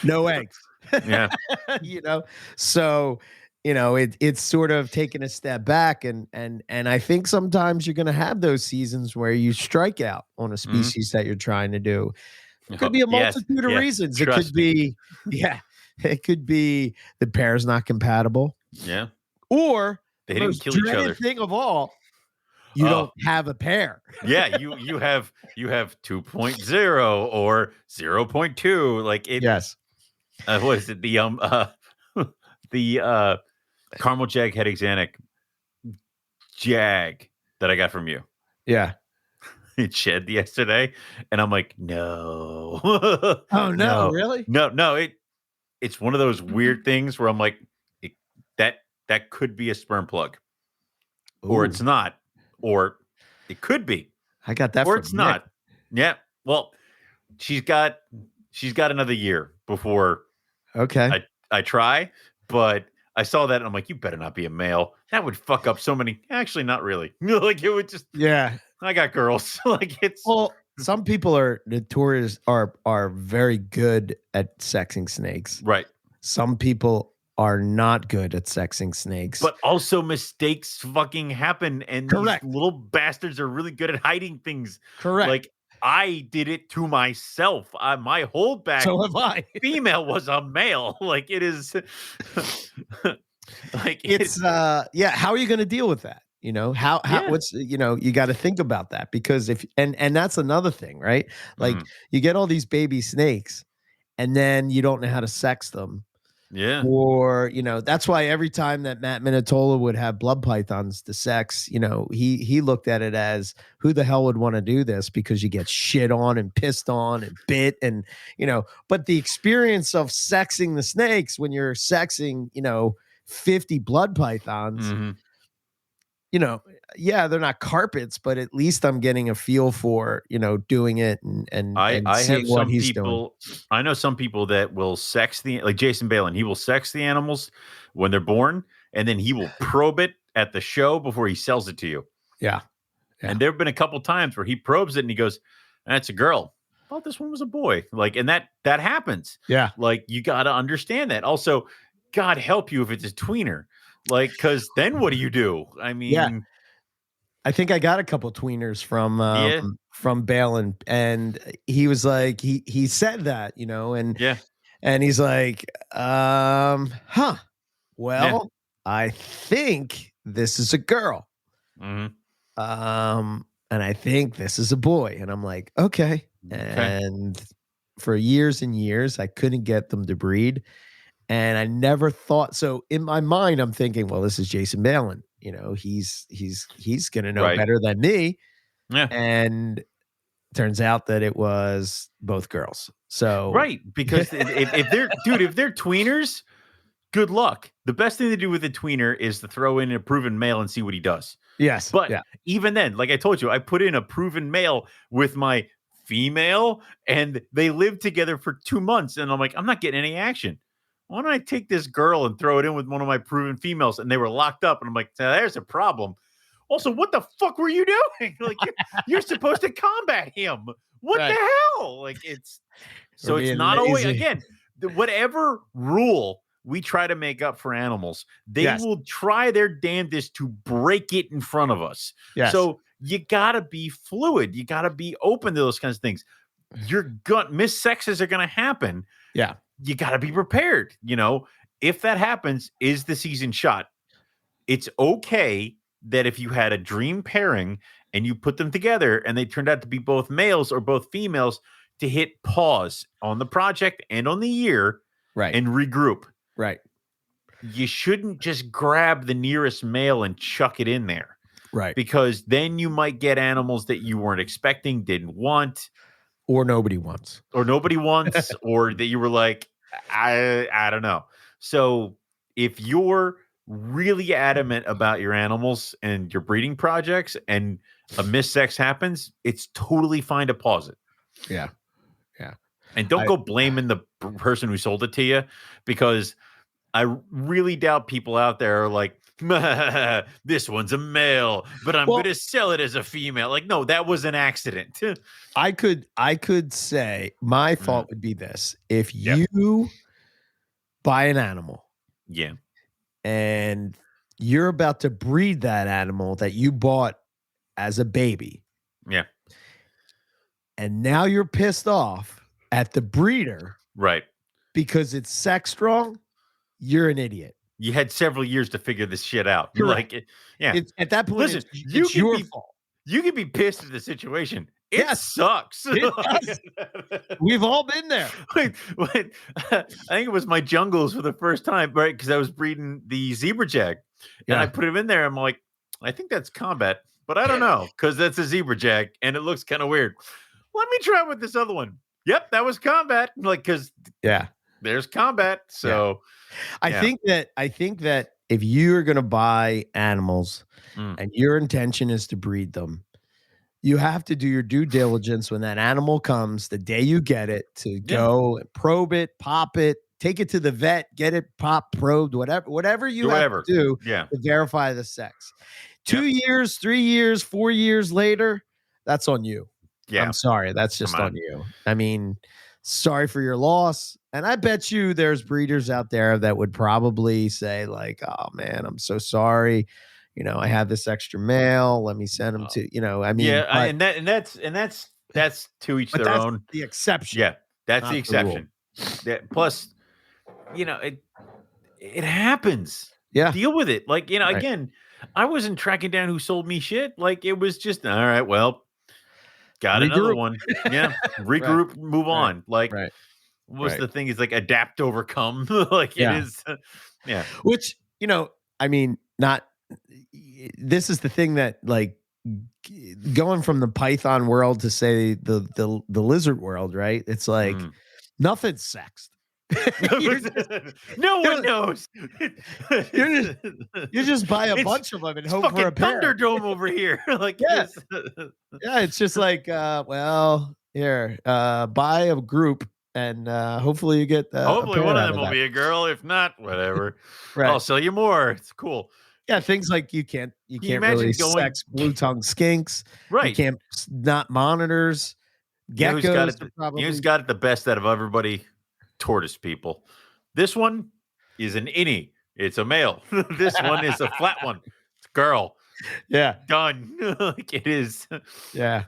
No eggs. Yeah. You know, so you know it's sort of taking a step back, and I think sometimes you're going to have those seasons where you strike out on a species that you're trying to do. It could be a multitude of reasons. It could be, it could be the pair's not compatible. Yeah. Or they didn't kill each other. Thing of all, you don't have a pair. Yeah, you have 2.0 or 0.2. Like it. Yes. What is it? The caramel jag head exanic jag that I got from you. Yeah. It shed yesterday, and I'm like, no. Oh no, really? No. It's one of those weird things where I'm like, that could be a sperm plug. Ooh. Or it's not, or it could be. I got that. Or it's not. Yeah. Well, she's got another year before. Okay. I try, but I saw that and I'm like, you better not be a male. That would fuck up so many. Actually, not really. Like it would just. Yeah. I got girls. Like it's. Well, some people are notorious are very good at sexing snakes. Right. Some people are not good at sexing snakes. But also mistakes fucking happen, and these little bastards are really good at hiding things. Correct. Like I did it to myself. My holdback female was a male. Like it is like it's how are you going to deal with that? You know, how what's, you know, you got to think about that, because if and that's another thing, right? Like you get all these baby snakes and then you don't know how to sex them. Yeah. Or, you know, that's why every time that Matt Minatola would have blood pythons to sex, you know, he looked at it as, who the hell would want to do this? Because you get shit on and pissed on and bit, and, you know, but the experience of sexing the snakes when you're sexing, you know, 50 blood pythons, you know, yeah, they're not carpets, but at least I'm getting a feel for, you know, doing it and I seeing have what some he's people, doing. I know some people that will sex like Jason Balin, he will sex the animals when they're born, and then he will probe it at the show before he sells it to you. Yeah. And there have been a couple times where he probes it and he goes, that's a girl. I thought this one was a boy. Like, and that happens. Yeah. Like, you got to understand that. Also, God help you if it's a tweener. Like, because then what do you do? I mean, I think I got a couple tweeners from Balin, and he was like, he said that, you know, and and he's like, well, I think this is a girl, and I think this is a boy, and I'm like, okay. And for years and years, I couldn't get them to breed. And I never thought, so in my mind, I'm thinking, well, this is Jason Balin. You know, he's going to know better than me. Yeah. And turns out that it was both girls. So because if they're tweeners, good luck. The best thing to do with a tweener is to throw in a proven male and see what he does. Yes. But yeah. even then, like I told you, I put in a proven male with my female and they lived together for 2 months. And I'm like, I'm not getting any action. Why don't I take this girl and throw it in with one of my proven females? And they were locked up. And I'm like, there's a problem. Also, what the fuck were you doing? Like, you're supposed to combat him. What the hell? Like, it's not always, again, whatever rule we try to make up for animals, they will try their damnedest to break it in front of us. Yes. So you got to be fluid. You got to be open to those kinds of things. Your missexes are going to happen. Yeah. You got to be prepared. You know, if that happens, is the season shot? It's okay that if you had a dream pairing and you put them together and they turned out to be both males or both females, to hit pause on the project and on the year and regroup. Right. You shouldn't just grab the nearest male and chuck it in there. Right. Because then you might get animals that you weren't expecting, didn't want. Or nobody wants. Or that you were like, I don't know. So if you're really adamant about your animals and your breeding projects and a missex happens, it's totally fine to pause it. Yeah. Yeah. And don't go blaming the person who sold it to you, because I really doubt people out there are like, this one's a male, but I'm going to sell it as a female. Like, no, that was an accident. I could say my thought would be this. If you buy an animal. Yeah. And you're about to breed that animal that you bought as a baby. Yeah. And now you're pissed off at the breeder. Right. Because it's sex strong. You're an idiot. You had several years to figure this shit out. You're like, at that point, listen, it's your fault. You can be pissed at the situation. It sucks. It does. We've all been there. Wait, I think it was my jungles for the first time, right? Because I was breeding the zebra jag, and I put him in there. I'm like, I think that's combat, but I don't know, because that's a zebra jag, and it looks kind of weird. Let me try with this other one. Yep, that was combat. Like, because there's combat. So I think that if you're going to buy animals and your intention is to breed them, you have to do your due diligence when that animal comes, the day you get it, to go and probe it, pop it, take it to the vet, get it popped, probed, whatever you have to do to verify the sex. 2 years, 3 years, 4 years later, that's on you. Yeah. I'm sorry. That's just on you. I mean, sorry for your loss. And I bet you there's breeders out there that would probably say like, oh man, I'm so sorry. You know, I have this extra male. Let me send them to, I mean, and that's to each their own. The exception. Yeah, that's the exception. Plus, it happens. Yeah. Deal with it. Like, again, I wasn't tracking down who sold me shit. Like, it was just, all right, well, got another one. Yeah. Regroup, move on. Like, what's the thing is like adapt, overcome. Like it is. Yeah. Which, I mean, this is the thing that like going from the python world to say the lizard world, right? It's like nothing's sexed. No one knows. You just buy a bunch of them and hope for a pair. Thunderdome over here. Like it's just like well, here, buy a group and hopefully you get hopefully one of them will be a girl. If not, whatever. I'll sell you more. It's cool. Yeah, things like you can't really sex blue tongue skinks. Right. You can't not monitors. Geckos who's got it the best out of everybody? Tortoise people. This one is an innie. It's a male. This one is a flat one. It's a girl. Yeah. Done. Like it is. Yeah.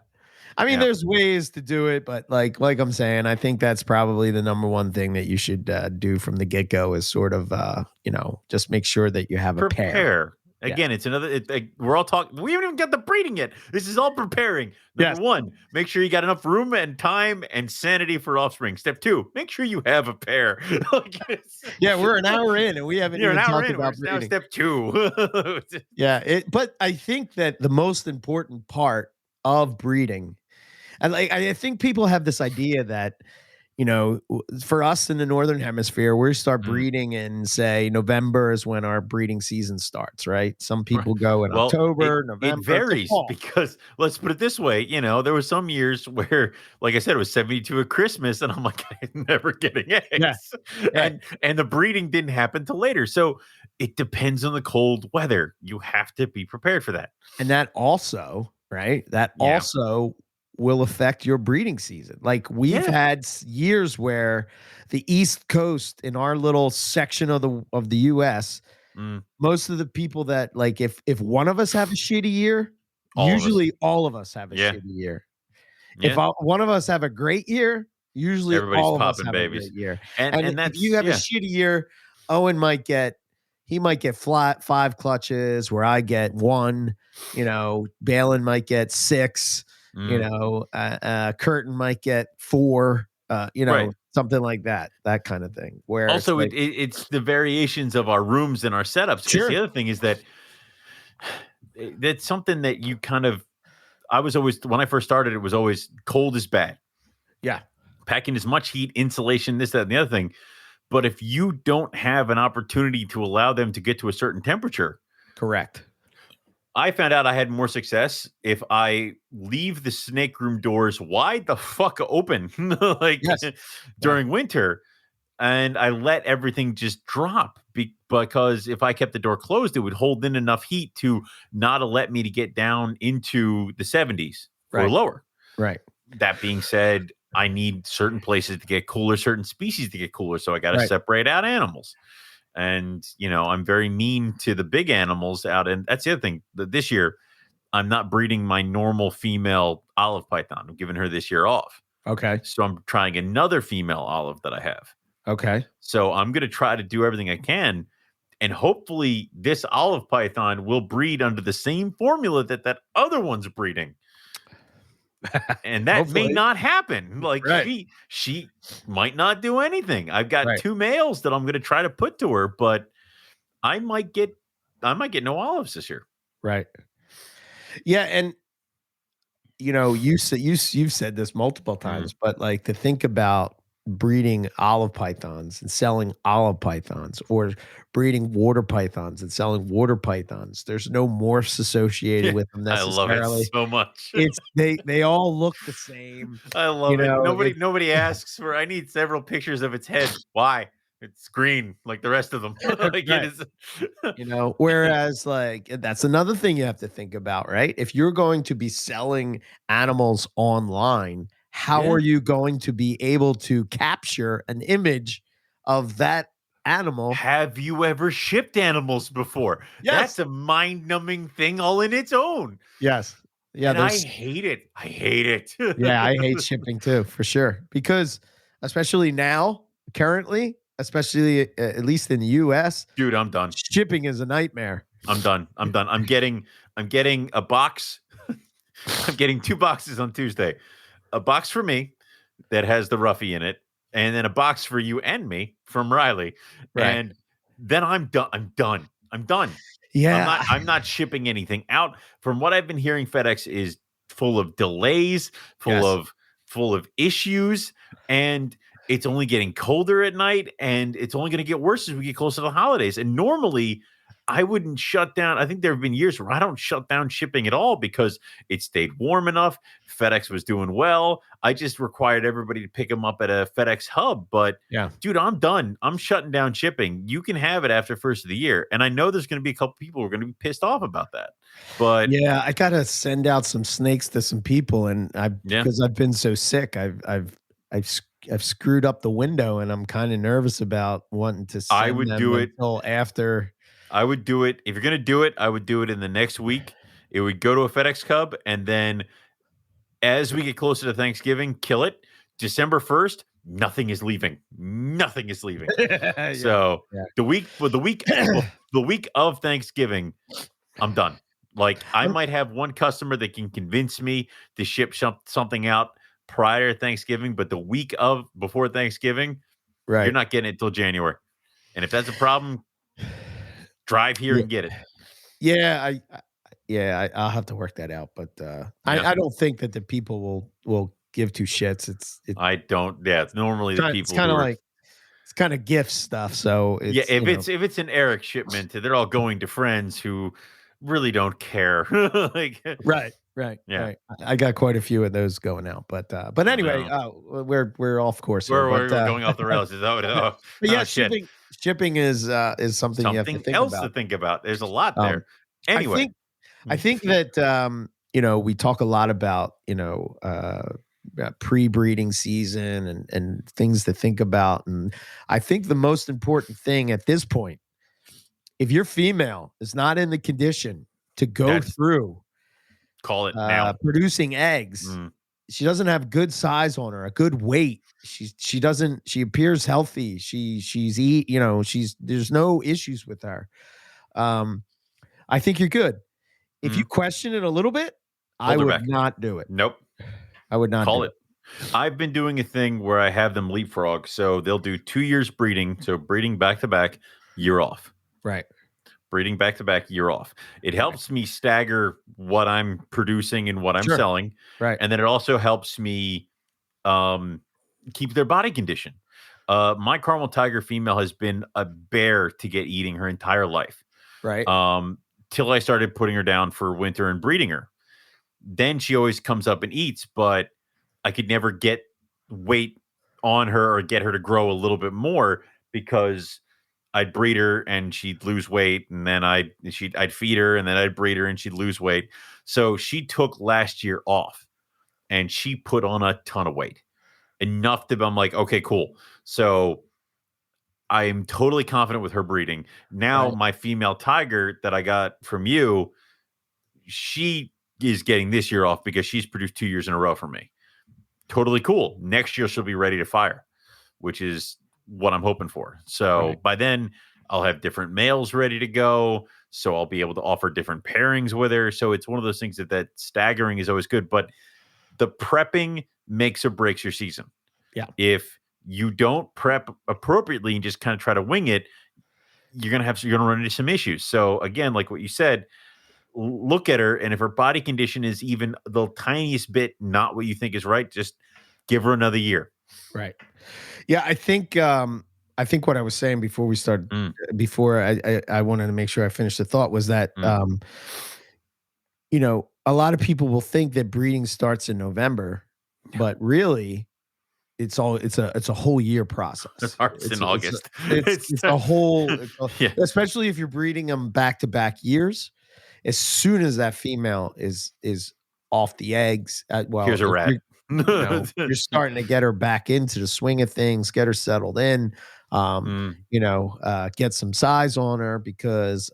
I mean, there's ways to do it, but like I'm saying, I think that's probably the number one thing that you should do from the get-go is sort of, just make sure that you have a pair. Again, it's another, we're all talking, we haven't even got the breeding yet. This is all preparing. Number one, make sure you got enough room and time and sanity for offspring. Step two, make sure you have a pair. We're an hour in and we haven't even talked about breeding. Now step two. But I think that the most important part of breeding, and like I think people have this idea that, for us in the Northern Hemisphere, we start breeding in, say, November is when our breeding season starts, right? Some people go in Well, October, it November, to varies fall. because let's put it this way, there were some years where, like I said, it was 72 at Christmas, and I'm like, I'm never getting Yeah, eggs. right. And the breeding didn't happen till later. So it depends on the cold weather. You have to be prepared for that. And that also, right? That Yeah. also will affect your breeding season. Like we've had years where the East Coast in our little section of the US, most of the people that like if one of us have a shitty year, usually all of us have a shitty year. If one of us have a great year, usually Everybody's all of us popping have a babies. great year. And If you that's have a shitty year, Owen might get flat 5 clutches where I get 1, Balin might get 6, Curtin might get 4, something like that kind of thing. Where also it's the variations of our rooms and our setups. Because the other thing is that that's something that you kind of, I was always, when I first started, it was always cold is bad. Yeah. Packing as much heat, insulation, this, that, and the other thing. But if you don't have an opportunity to allow them to get to a certain temperature. Correct. I found out I had more success if I leave the snake room doors wide the fuck open, during winter, and I let everything just drop because if I kept the door closed, it would hold in enough heat to not let me to get down into the 70s or lower. Right. That being said, I need certain places to get cooler, certain species to get cooler. So I got to separate out animals. And, I'm very mean to the big animals out. And that's the other thing. This year, I'm not breeding my normal female olive python. I'm giving her this year off. Okay. So I'm trying another female olive that I have. Okay. So I'm going to try to do everything I can. And hopefully this olive python will breed under the same formula that other one's breeding. And that may not happen. Like she might not do anything. I've got 2 males that I'm going to try to put to her, but I might get no olives this year. Right. Yeah, and you've said this multiple times, but like to think about breeding olive pythons and selling olive pythons, or breeding water pythons and selling water pythons. There's no morphs associated with them necessarily. I love it so much. It's they all look the same. I love it. Nobody asks for. I need several pictures of its head. Why? It's green like the rest of them. It is. Whereas like that's another thing you have to think about, right? If you're going to be selling animals online, how are you going to be able to capture an image of that animal? Have you ever shipped animals before? Yes. That's a mind-numbing thing all in its own. Yes. Yeah. And I hate it. I hate it. Yeah, I hate shipping too, for sure. Because especially now, currently, especially at least in the US, dude, I'm done. Shipping is a nightmare. I'm done. I'm getting a box. I'm getting 2 boxes on Tuesday. A box for me that has the Ruffy in it, and then a box for you and me from Riley. Right. And then I'm done. I'm done. Yeah. I'm not shipping anything out. From what I've been hearing, FedEx is full of delays, full of issues, and it's only getting colder at night, and it's only going to get worse as we get closer to the holidays. And normally I wouldn't shut down. I think there have been years where I don't shut down shipping at all because it stayed warm enough. FedEx was doing well. I just required everybody to pick them up at a FedEx hub. But dude, I'm done. I'm shutting down shipping. You can have it after first of the year. And I know there's going to be a couple people who are going to be pissed off about that. But yeah, I got to send out some snakes to some people. And because I've been so sick, I've screwed up the window, and I'm kind of nervous about wanting to send them until after. I would do it. If you're going to do it, I would do it in the next week. It would go to a FedEx Cub, and then as we get closer to Thanksgiving, kill it. December 1st, nothing is leaving. Nothing is leaving. So the week of Thanksgiving, I'm done. Like I might have one customer that can convince me to ship something out prior to Thanksgiving, but the week of before Thanksgiving, you're not getting it till January. And if that's a problem, drive here and get it. Yeah, I'll have to work that out, but I don't think that the people will give two shits. I don't. Yeah, it's normally the people kind who of are. like it's kind of gift stuff. So Yeah, it's if it's an Eric shipment, they're all going to friends who really don't care. Like, right. yeah, I got quite a few of those going out, but anyway, no. we're off course here. We're going off the rails. Is that what? Oh, but oh yeah, shit. shipping is something you have to Something think else to about. think about. There's a lot Um, there. I Anyway. think I think that we talk a lot about pre-breeding season and things to think about, and I think the most important thing at this point, if your female is not in the condition to go through call it now producing eggs, she doesn't have good size on her, a good weight. She appears healthy. There's no issues with her. I think you're good. If you question it a little bit, I would not do it. Nope. I would not call it. I've been doing a thing where I have them leapfrog. So they'll do 2 years breeding. So breeding back to back, year off. Right. Breeding back to back, year off. It helps me stagger what I'm producing and what I'm selling. Right. And then it also helps me keep their body condition. My Caramel Tiger female has been a bear to get eating her entire life. Right. Till I started putting her down for winter and breeding her. Then she always comes up and eats, but I could never get weight on her or get her to grow a little bit more because I'd breed her and she'd lose weight, and then I'd feed her and then I'd breed her and she'd lose weight. So she took last year off and she put on a ton of weight. Enough to be, I'm like, okay, cool. So I am totally confident with her breeding. Now my female tiger that I got from you, she is getting this year off because she's produced 2 years in a row for me. Totally cool. Next year she'll be ready to fire, which is what I'm hoping for. So by then I'll have different males ready to go. So I'll be able to offer different pairings with her. So it's one of those things that staggering is always good, but the prepping makes or breaks your season. Yeah. If you don't prep appropriately and just kind of try to wing it, you're going to run into some issues. So again, like what you said, look at her, and if her body condition is even the tiniest bit not what you think is right, just give her another year. Right. Yeah, I think what I was saying before we started, before I wanted to make sure I finished the thought, was that a lot of people will think that breeding starts in November, but really it's a whole year process. It starts in August. It's a whole, especially if you're breeding them back-to-back years. As soon as that female is off the eggs, here's a rat. You're starting to get her back into the swing of things, get her settled in, get some size on her, because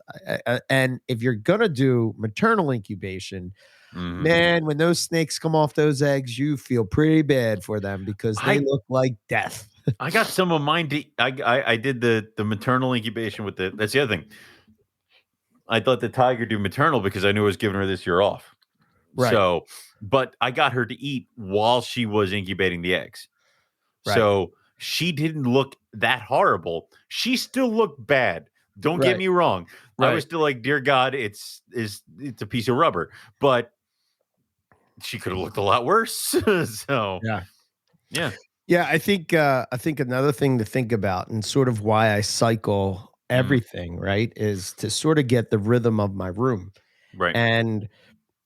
and if you're gonna do maternal incubation, man, when those snakes come off those eggs, you feel pretty bad for them because they look like death. I got some of mine. I did the maternal incubation with that's the other thing. I thought the tiger do maternal because I knew I was giving her this year off. Right. So, but I got her to eat while she was incubating the eggs. Right. So she didn't look that horrible. She still looked bad. Don't get me wrong. I was still like, dear God, it's a piece of rubber. But she could have looked a lot worse. So yeah. I think another thing to think about, and sort of why I cycle everything, right, is to sort of get the rhythm of my room. Right. And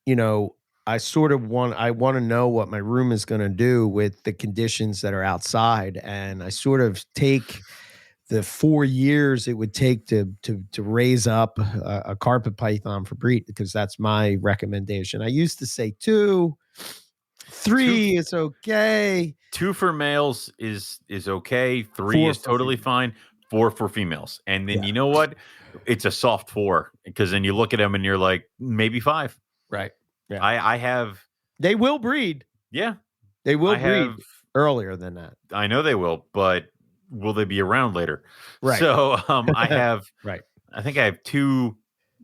I want to know what my room is going to do with the conditions that are outside, and I sort of take the 4 years it would take to raise up a carpet python for breed, because that's my recommendation. I used to say 2, 3 is okay. 2 for males is okay. 3 is totally fine. 4 for females. And then you know what? It's a soft 4, because then you look at them and you're like, maybe 5. Right. Yeah. I have. They will breed. Yeah. They will breed earlier than that. I know they will, but will they be around later? Right. So I have. Right. I think I have 2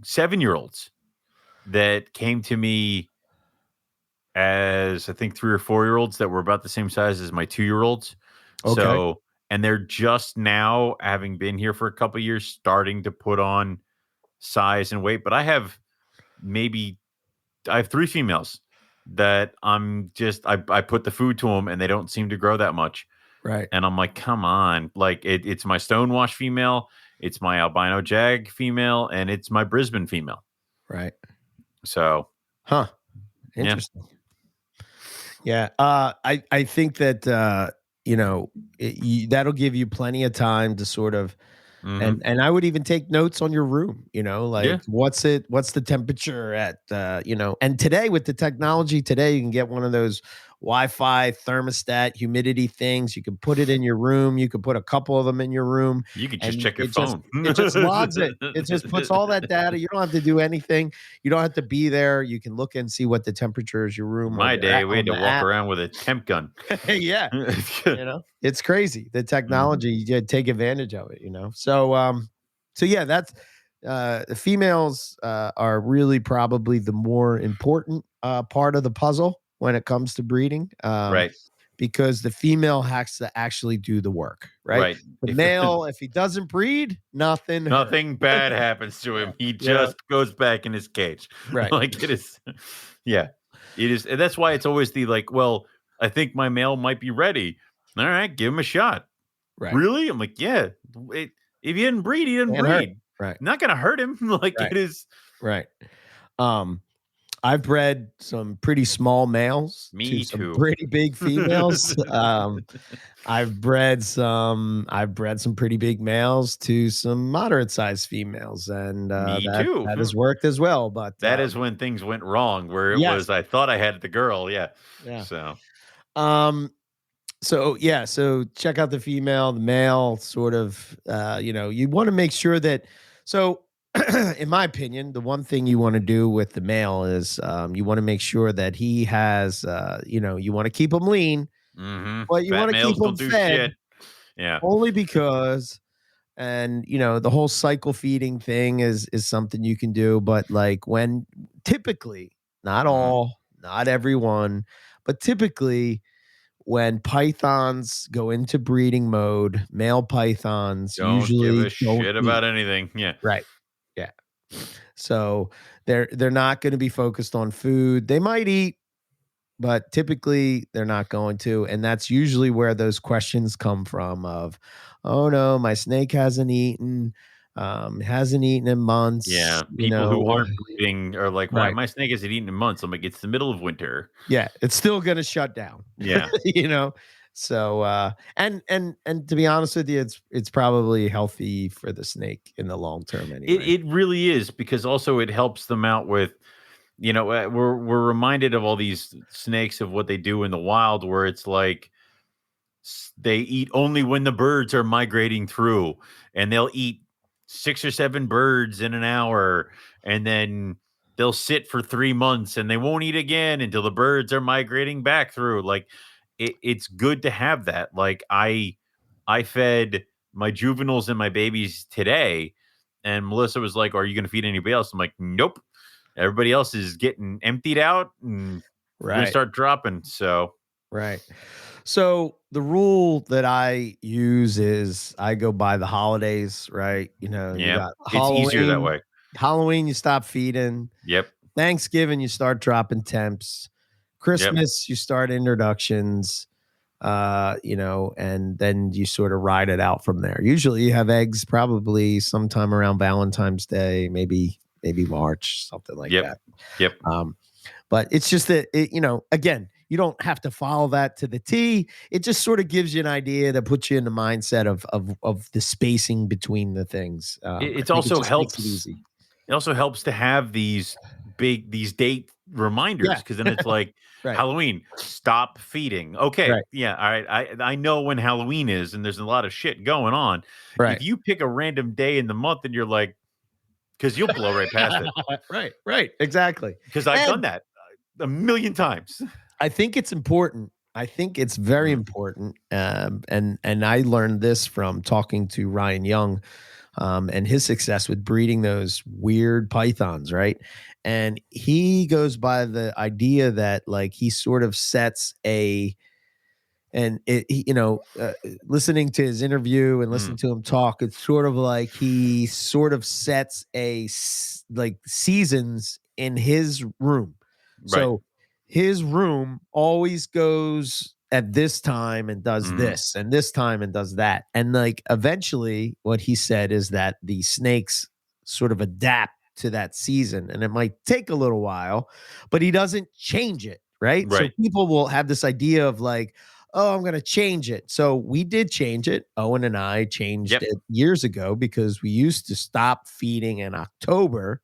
7-year-olds that came to me as, I think, 3 or 4-year-olds that were about the same size as my 2-year-olds. Okay. So, and they're just now, having been here for a couple of years, starting to put on size and weight. But I have 3 females that I put the food to them and they don't seem to grow that much. Right. And I'm like, come on. Like it's my Stonewash female, it's my albino jag female, and it's my Brisbane female. Right. So, interesting. Yeah. I think that, that'll give you plenty of time to sort of, and I would even take notes on your room, what's the temperature at, and today with the technology today, you can get one of those Wi-Fi thermostat humidity things. You can put it in your room. You can put a couple of them in your room. You can just check your phone. It just logs it. It just puts all that data. You don't have to do anything. You don't have to be there. You can look and see what the temperature is your room. My day, we had to walk around with a temp gun. Yeah. It's crazy. The technology, you take advantage of it, So yeah, that's the females are really probably the more important part of the puzzle when it comes to breeding. Right. Because the female has to actually do the work, right? The male, if he doesn't breed, nothing bad happens to him. He just goes back in his cage. Right. Like it is. Yeah, it is. And that's why it's always the like, well, I think my male might be ready. All right, give him a shot. Right. Really? I'm like, yeah. If he didn't breed, he didn't breed. Right. Not going to hurt him. It is. Right. I've bred some pretty small males to some pretty big females. I've bred some pretty big males to some moderate sized females, and that has worked as well. But that is when things went wrong, where it was I thought I had the girl. Yeah. So check out the female, the male. Sort of, you want to make sure that. So, in my opinion, the one thing you want to do with the male is you want to make sure that he has, you want to keep him lean, but you want to keep him fed. Yeah. Only because, and the whole cycle feeding thing is something you can do, but like when typically, not all, not everyone, but typically when pythons go into breeding mode, male pythons usually give a shit about anything. Yeah. Right. Yeah. So they're not going to be focused on food. They might eat, but typically they're not going to. And that's usually where those questions come from of, oh no, my snake hasn't eaten in months. Yeah. People who aren't breeding are like, why my snake hasn't eaten in months? I'm like, it's the middle of winter. Yeah. It's still going to shut down. Yeah. So, and to be honest with you, it's probably healthy for the snake in the long term. Anyway, it really is, because also it helps them out with, we're reminded of all these snakes of what they do in the wild, where it's like they eat only when the birds are migrating through, and they'll eat 6 or 7 birds in an hour, and then they'll sit for 3 months and they won't eat again until the birds are migrating back through. Like, it's good to have that. Like I fed my juveniles and my babies today, and Melissa was like, are you going to feed anybody else? I'm like, nope. Everybody else is getting emptied out, and we're going to start dropping. So, So the rule that I use is I go by the holidays, right? You got Halloween, it's easier that way. Halloween, you stop feeding. Yep. Thanksgiving, you start dropping temps. Christmas, you start introductions, and then you sort of ride it out from there. Usually you have eggs probably sometime around Valentine's Day, maybe March, something like that. Yep. But it's just that, again, you don't have to follow that to the T. It just sort of gives you an idea to put you in the mindset of the spacing between the things. It also helps. Easy. It also helps to have these date reminders, because then it's like Halloween, stop feeding. Okay. Yeah. All right. I know when Halloween is, and there's a lot of shit going on. If you pick a random day in the month and you're like, because you'll blow right past it. Right. Exactly. Because I've done that a million times. I think it's important. I think it's very important. And I learned this from talking to Ryan Young, and his success with breeding those weird pythons, right? And he goes by the idea that like he sort of sets listening to his interview and listening to him talk, it's sort of like he sort of sets seasons in his room. So his room always goes at this time and does Mhm. this and this time and does that. And like eventually what he said is that the snakes sort of adapt to that season and it might take a little while, but he doesn't change it, right? So Right. people will have this idea of like, oh, I'm going to change it. So we did change it. Owen and I changed Yep. it years ago because we used to stop feeding in October,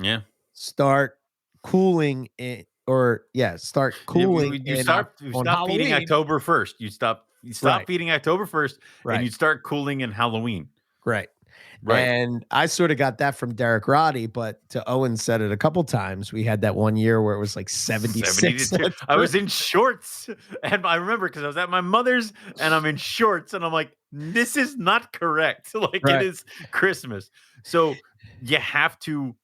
Yeah. start cooling it, or start cooling You in stop feeding Halloween. October 1st. You stop Right, feeding October 1st, and right, you start cooling in Halloween. right. Right. And I sort of got that from Derek Roddy, but to Owen said it a couple times. We had that one year where it was like 70 to 76. 2. I was in shorts, and I remember because I was at my mother's and I'm in shorts, and I'm like, this is not correct. Like, it Right, is Christmas. So you have to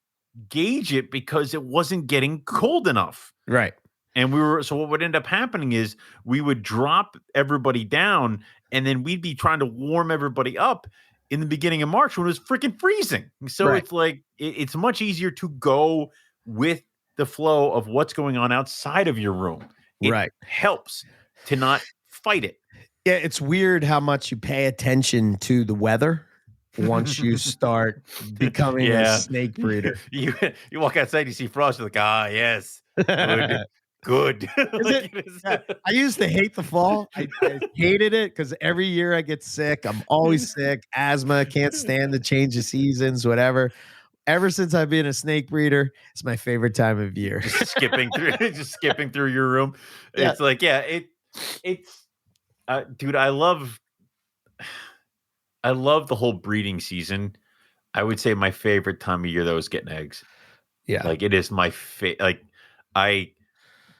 gauge it because it wasn't getting cold enough. right, And so what would end up happening is we would drop everybody down, and then we'd be trying to warm everybody up in the beginning of March when it was freaking freezing. So right, it's like it's much easier to go with the flow of what's going on outside of your room. It right. helps to not fight it. Yeah, it's weird how much you pay attention to the weather once you start becoming a Yeah. snake breeder. You walk outside, you see frost, you're like, ah, yes, good, good. Is Like it? it is. Yeah. I used to hate the fall. I hated it because every year I get sick. I'm always sick, asthma, can't stand the change of seasons, whatever. Ever since I've been a snake breeder, it's my favorite time of year. Just skipping through just skipping through your room. Yeah. It's like, yeah, it's dude, I love the whole breeding season. I would say my favorite time of year though is getting eggs. Yeah. Like it is my I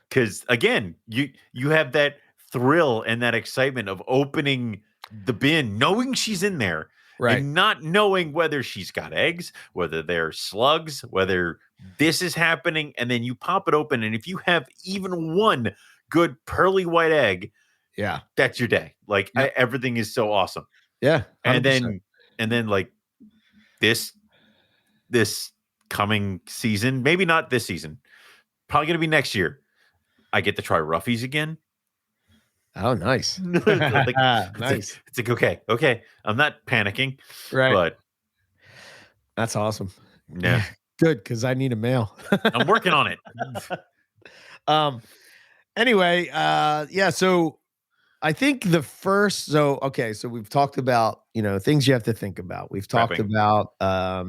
because again, you have that thrill and that excitement of opening the bin, knowing she's in there, Right. and not knowing whether she's got eggs, whether they're slugs, whether this is happening, and then you pop it open, and if you have even one good pearly white egg, Yeah. that's your day. Like Yep. everything is so awesome. Yeah. 100%. And then like this coming season, maybe not this season, probably gonna be next year. I get to try roughies again. Oh, nice. Nice. It's like, okay. I'm not panicking, Right. but That's awesome. yeah, Good, because I need a male. I'm working on it. Anyway, so I think so we've talked about, things you have to think about. We've talked Prepping. about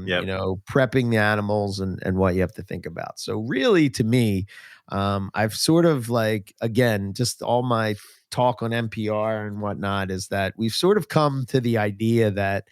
Yep. prepping the animals and what you have to think about. So really to me, I've sort of like, again, just all my talk on NPR and whatnot is that we've sort of come to the idea that,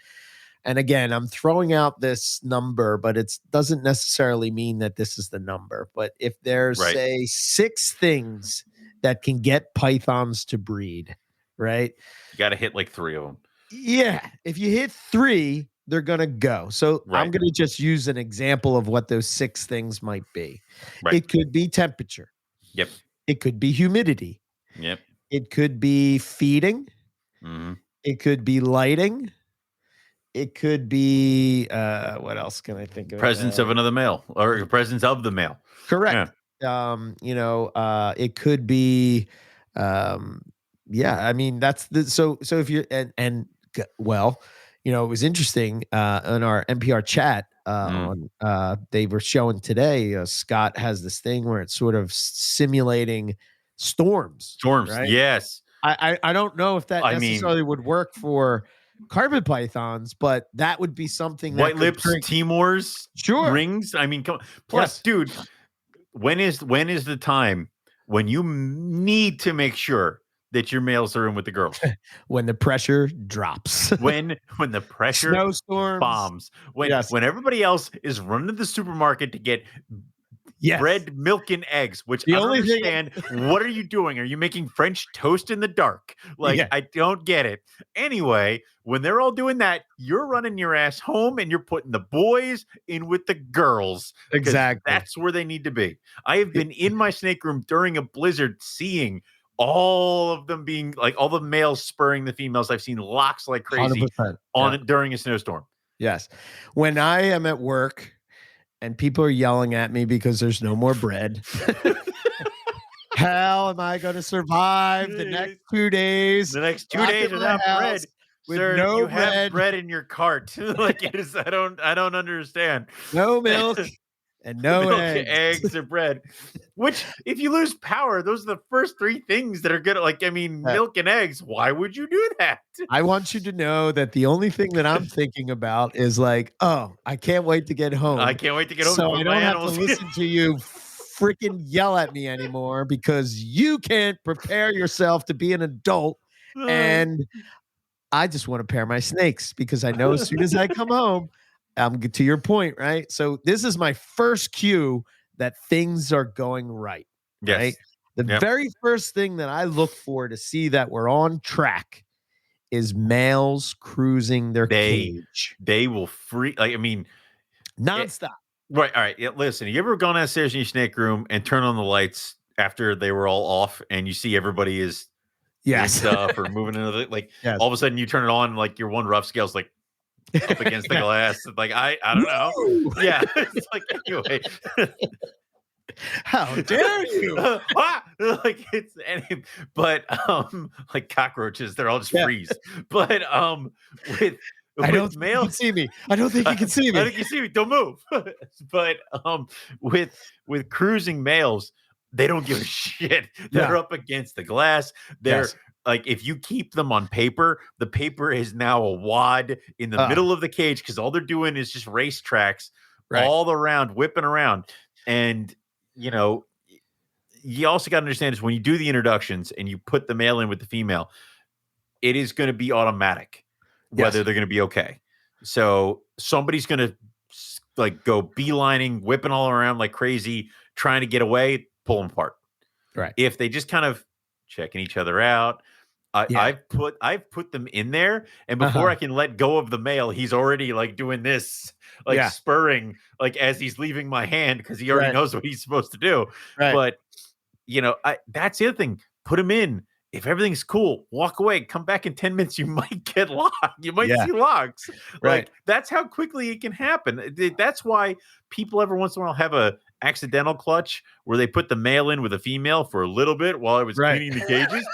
and again, I'm throwing out this number, but it doesn't necessarily mean that this is the number. But if there's, Right. say, 6 things that can get pythons to breed, right? You got to hit like 3 of them. Yeah. If you hit 3, they're going to go. So Right. I'm going to just use an example of what those 6 things might be. Right. It could be temperature. Yep. It could be humidity. Yep. It could be feeding. Mm-hmm. It could be lighting. It could be what else can I think of? Presence of another male or presence of the male. Correct. Yeah. It could be I mean that's so if you're it was interesting on our NPR chat they were showing today Scott has this thing where it's sort of simulating storms. Right? Yes. I don't know if that necessarily would work for carpet pythons, but that would be something white lips, Timors, rings. I mean, plus, dude, when is the time when you need to make sure that your males are in with the girls? When the pressure drops. when the pressure snowstorms bombs. When everybody else is running to the supermarket to get bread, milk, and eggs, which I don't understand. What are you doing? Are you making French toast in the dark? I don't get it. Anyway, when they're all doing that, you're running your ass home and you're putting the boys in with the girls. Exactly. That's where they need to be. I have been in my snake room during a blizzard seeing all of them being like all the males spurring the females. I've seen locks like crazy 100%. During a snowstorm. Yes. When I am at work and people are yelling at me because there's no more bread. How am I going to survive the next 2 days? The next 2 Locked in days my without house bread. with Sir, no you have bread, bread in your cart. Like, it is, I don't understand. no milk, and no Milk, eggs. eggs, and bread. Which, if you lose power, those are the first 3 things that are good. Like, I mean, milk and eggs. Why would you do that? I want you to know that the only thing that I'm thinking about is like, oh, I can't wait to get home. I can't wait to get home to so put I my don't have to animals. listen to you freaking yell at me anymore because you can't prepare yourself to be an adult. And I just want to pair my snakes because I know as soon as I come home, I'm to your point, right? So this is my first cue that things are going right. Yes. Right. The very first thing that I look for to see that we're on track is males cruising their cage. They will free. Like, I mean, nonstop. Right. All right. Yeah, listen, you ever gone downstairs in your snake room and turn on the lights after they were all off and you see everybody is doing stuff or moving into the, like, all of a sudden you turn it on, like your one rough scale's like up against the glass. Like, I don't know. Yeah. It's like, anyway. How dare you? Like, it's but like cockroaches, they're all just freeze. But with I don't think you can see me. I don't think you can see me. I think you see me. Don't move. But with cruising males, they don't give a shit. They're up against the glass. They're like, if you keep them on paper, the paper is now a wad in the middle of the cage because all they're doing is just race tracks all around, whipping around. And you know, you also got to understand is when you do the introductions and you put the male in with the female, it is going to be automatic whether they're going to be okay. So somebody's going to like go beelining, whipping all around like crazy, trying to get away, pull them apart. Right. If they just kind of checking each other out, I've put them in there, and before I can let go of the male, he's already like doing this, like spurring, like as he's leaving my hand because he already knows what he's supposed to do. But you know, that's the other thing. Put him in. If everything's cool, walk away. Come back in 10 minutes. You might get locked. You might see locks. Like, that's how quickly it can happen. That's why people every once in a while have a accidental clutch where they put the male in with a female for a little bit while I was cleaning the cages.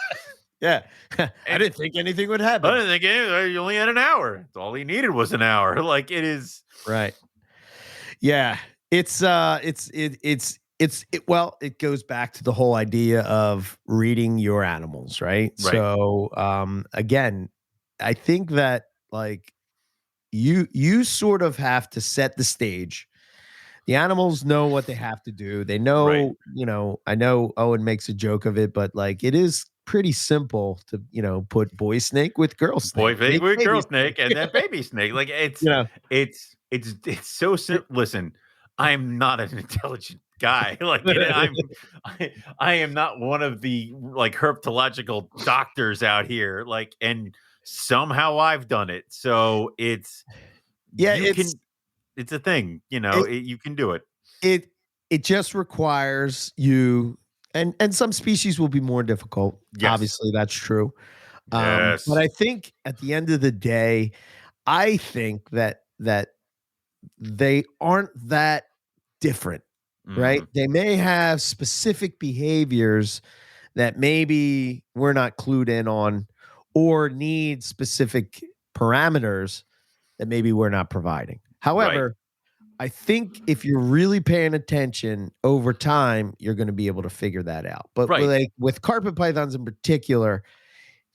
I didn't think anything would happen. I didn't think you only had an hour. All he needed was an hour. Like, it is Yeah, well, it goes back to the whole idea of reading your animals, right? So, again, I think that like you sort of have to set the stage. The animals know what they have to do. They know, you know, I know Owen makes a joke of it, but like it is pretty simple to, you know, put boy snake with girl snake. Boy snake with girl snake and then baby snake. Like, it's, it's so simple. Listen, I'm not an intelligent guy. Like, I am not one of the like herpetological doctors out here. Like, and somehow I've done it. So it's a thing, you know, you can do it. It just requires you, and some species will be more difficult. Obviously, that's true. But I think at the end of the day, I think that they aren't that different, right? They may have specific behaviors that maybe we're not clued in on, or need specific parameters that maybe we're not providing. However, I think if you're really paying attention over time, you're going to be able to figure that out. But like with carpet pythons in particular,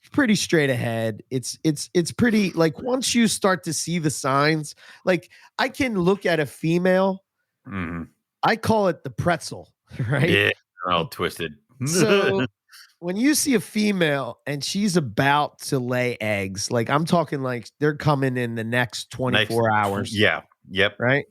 it's pretty straight ahead. It's pretty, like, once you start to see the signs, like I can look at a female, I call it the pretzel, right? Yeah, all twisted. So when you see a female and she's about to lay eggs, like I'm talking like they're coming in the next 24 hours. Right?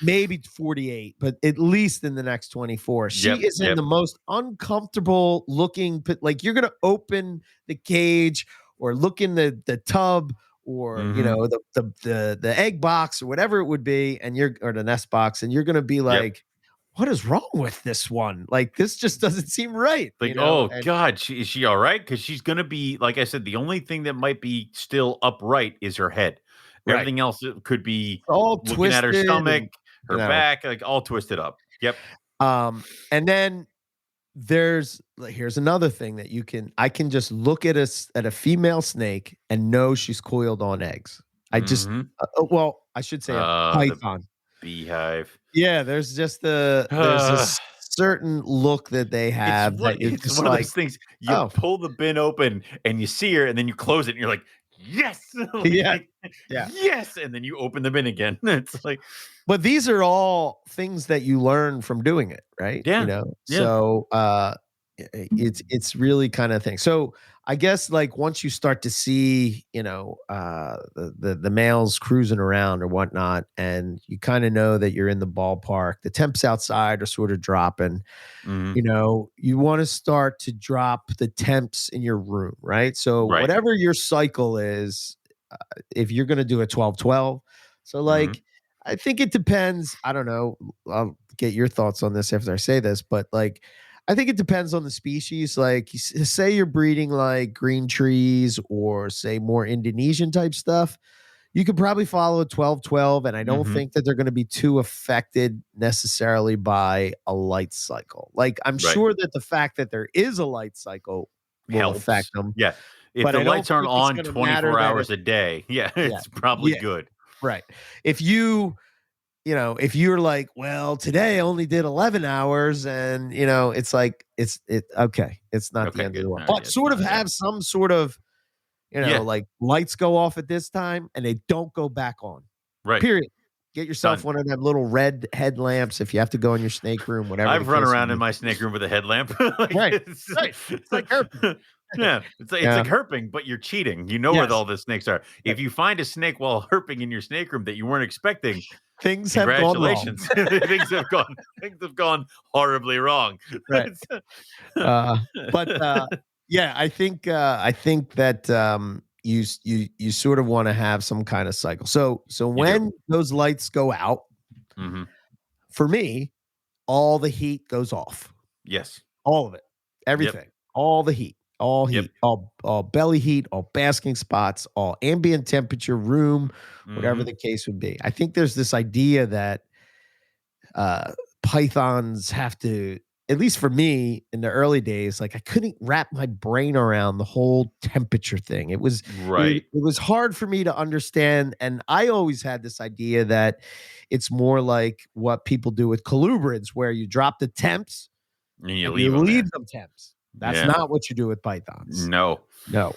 Maybe 48, but at least in the next 24. She is in the most uncomfortable looking, like you're going to open the cage or look in the tub or, you know, the egg box or whatever it would be, and or the nest box, and you're going to be like, what is wrong with this one? Like, this just doesn't seem right. Like, you know? God, is she all right? Because she's going to be, like I said, the only thing that might be still upright is her head. Everything else could be all looking twisted at her stomach, and, her back, like all twisted up. And then here's another thing that I can just look at a female snake and know she's coiled on eggs. I just well, I should say a The python. beehive. Yeah, there's a certain look that they have that you're It's just one of like, those things. You oh, pull the bin open and you see her, and then you close it, and you're like, yes, yeah, yeah. yes, and then you open the bin again. It's like, But these are all things that you learn from doing it, right? yeah, yeah. So it's really kind of thing. So I guess like once you start to see, the males cruising around or whatnot, and you kind of know that you're in the ballpark, the temps outside are sort of dropping. You want to start to drop the temps in your room, right? So Right. whatever your cycle is, if you're going to do a 12-12, so like I think it depends. I don't know. I'll get your thoughts on this after I say this, but like I think it depends on the species. Like say you're breeding like green trees or say more Indonesian type stuff, you could probably follow a 12-12, and I don't think that they're going to be too affected necessarily by a light cycle. Like I'm Right. sure that the fact that there is a light cycle will affect them. Yeah. If But the I don't lights aren't think it's on going to matter 24 that hours a day, yeah, it's probably yeah, good. right. If if you're like, well, today I only did 11 hours and, it's like, okay. It's not the Okay, end of good. the All world, right, but yeah, it's sort of not. Yeah. have some sort of, Yeah. like lights go off at this time and they don't go back on. Right. Period. Get yourself Done. one of them little red headlamps if you have to go in your snake room, whatever the I've run case may around in be. my snake room with a headlamp. Right. Right. It's like herping. Yeah, it's Yeah. like herping, but you're cheating. You know where Yes. all the snakes are. Right. If you find a snake while herping in your snake room that you weren't expecting, Things have gone wrong. congratulations. Things have gone horribly wrong. Right. But yeah, I think that you sort of want to have some kind of cycle. So You do. when those lights go out, for me, all the heat goes off. Yes. All of it. Yep. Everything. All the heat. All Yep. heat. All belly heat, all basking spots, all ambient temperature, room, whatever the case would be. I think there's this idea that pythons have to, at least for me in the early days, like I couldn't wrap my brain around the whole temperature thing. It was Right. it was hard for me to understand, and I always had this idea that it's more like what people do with colubrids, where you drop the temps And you and leave you them there. leave them temps. That's Yeah. not what you do with pythons. No. No.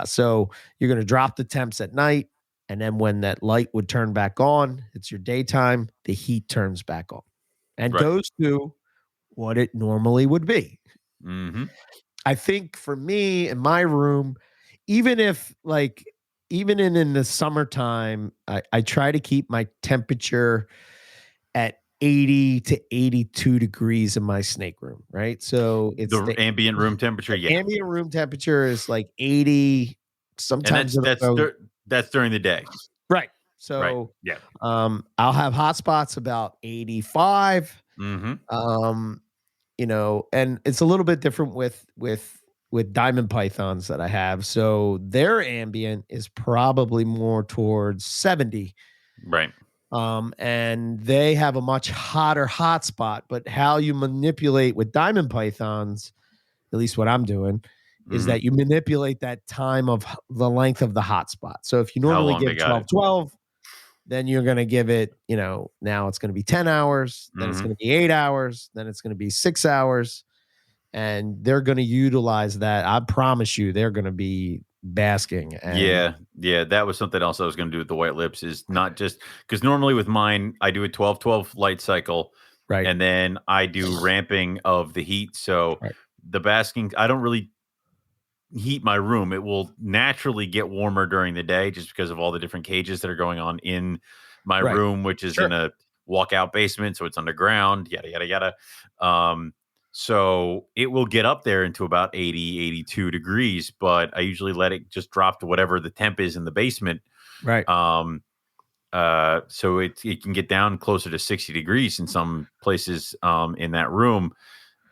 So you're going to drop the temps at night, and then when that light would turn back on, it's your daytime, the heat turns back on and Right. goes to what it normally would be. I think for me in my room, even in the summertime, I try to keep my temperature at 80 to 82 degrees in my snake room, right? So it's The ambient room temperature, yeah. ambient room temperature is like 80. Sometimes And that's during the day. right. Right. So Yeah. I'll have hot spots about 85. And it's a little bit different with diamond pythons that I have. So their ambient is probably more towards 70. Right. And they have a much hotter hotspot, but how you manipulate with diamond pythons, at least what I'm doing, is that you manipulate that time of the length of the hotspot. So if you normally give 12-12, then you're going to give it, now it's going to be 10 hours, then it's going to be 8 hours, then it's going to be 6 hours. And they're going to utilize that. I promise you, they're going to be basking. And yeah, that was something else I was going to do with the white lips, is not just because normally with mine I do a 12-12 light cycle, right, and then I do ramping of the heat. So the basking, I don't really heat my room. It will naturally get warmer during the day just because of all the different cages that are going on in my room, which is in a walkout basement, so it's underground, yada yada yada. So it will get up there into about 80, 82 degrees, but I usually let it just drop to whatever the temp is in the basement. Right. So it can get down closer to 60 degrees in some places in that room,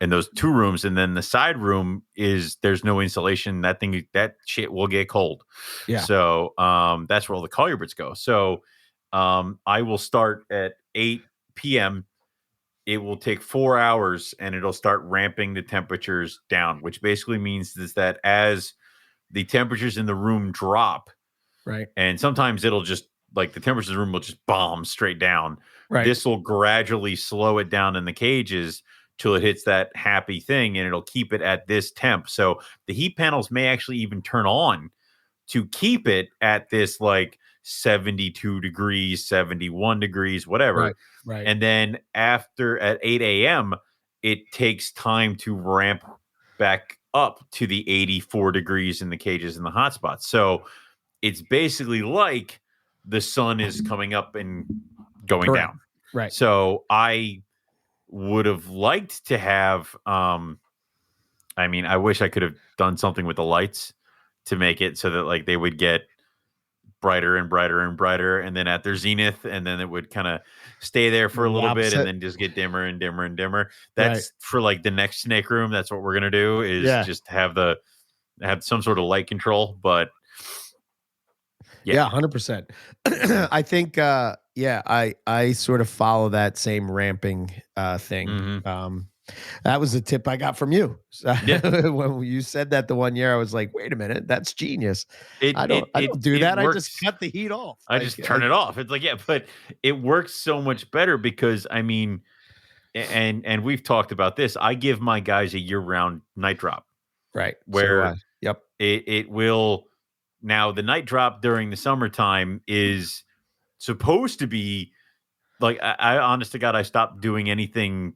in those two rooms. And then the side room there's no insulation. That shit will get cold. Yeah. So that's where all the colubrids go. So I will start at 8 p.m. it will take 4 hours and it'll start ramping the temperatures down, which basically means is that as the temperatures in the room drop, right, and sometimes it'll just like the temperatures in the room will just bomb straight down. right, This will gradually slow it down in the cages till it hits that happy thing, and it'll keep it at this temp. So the heat panels may actually even turn on to keep it at this like 72 degrees, 71 degrees, whatever. right. And then after at 8 a.m., it takes time to ramp back up to the 84 degrees in the cages and the hotspots. So it's basically like the sun is coming up and going Correct. down. Right. So I would have liked to have, I mean, I wish I could have done something with the lights to make it so that like they would get brighter and brighter and brighter, and then at their zenith, and then it would kind of stay there for a little bit and then just get dimmer and dimmer and dimmer. That's for like the next snake room. That's what we're gonna do is just have some sort of light control. But yeah, 100%. I think I sort of follow that same ramping thing. That was a tip I got from you. When you said that the one year, I was like, wait a minute, that's genius. I don't do that. Works. I just cut the heat off. I just turn it off. It's like, yeah, but it works so much better because I mean, and we've talked about this. I give my guys a year-round night drop. Right. Where it will now the night drop during the summertime is supposed to be like I honest to God, I stopped doing anything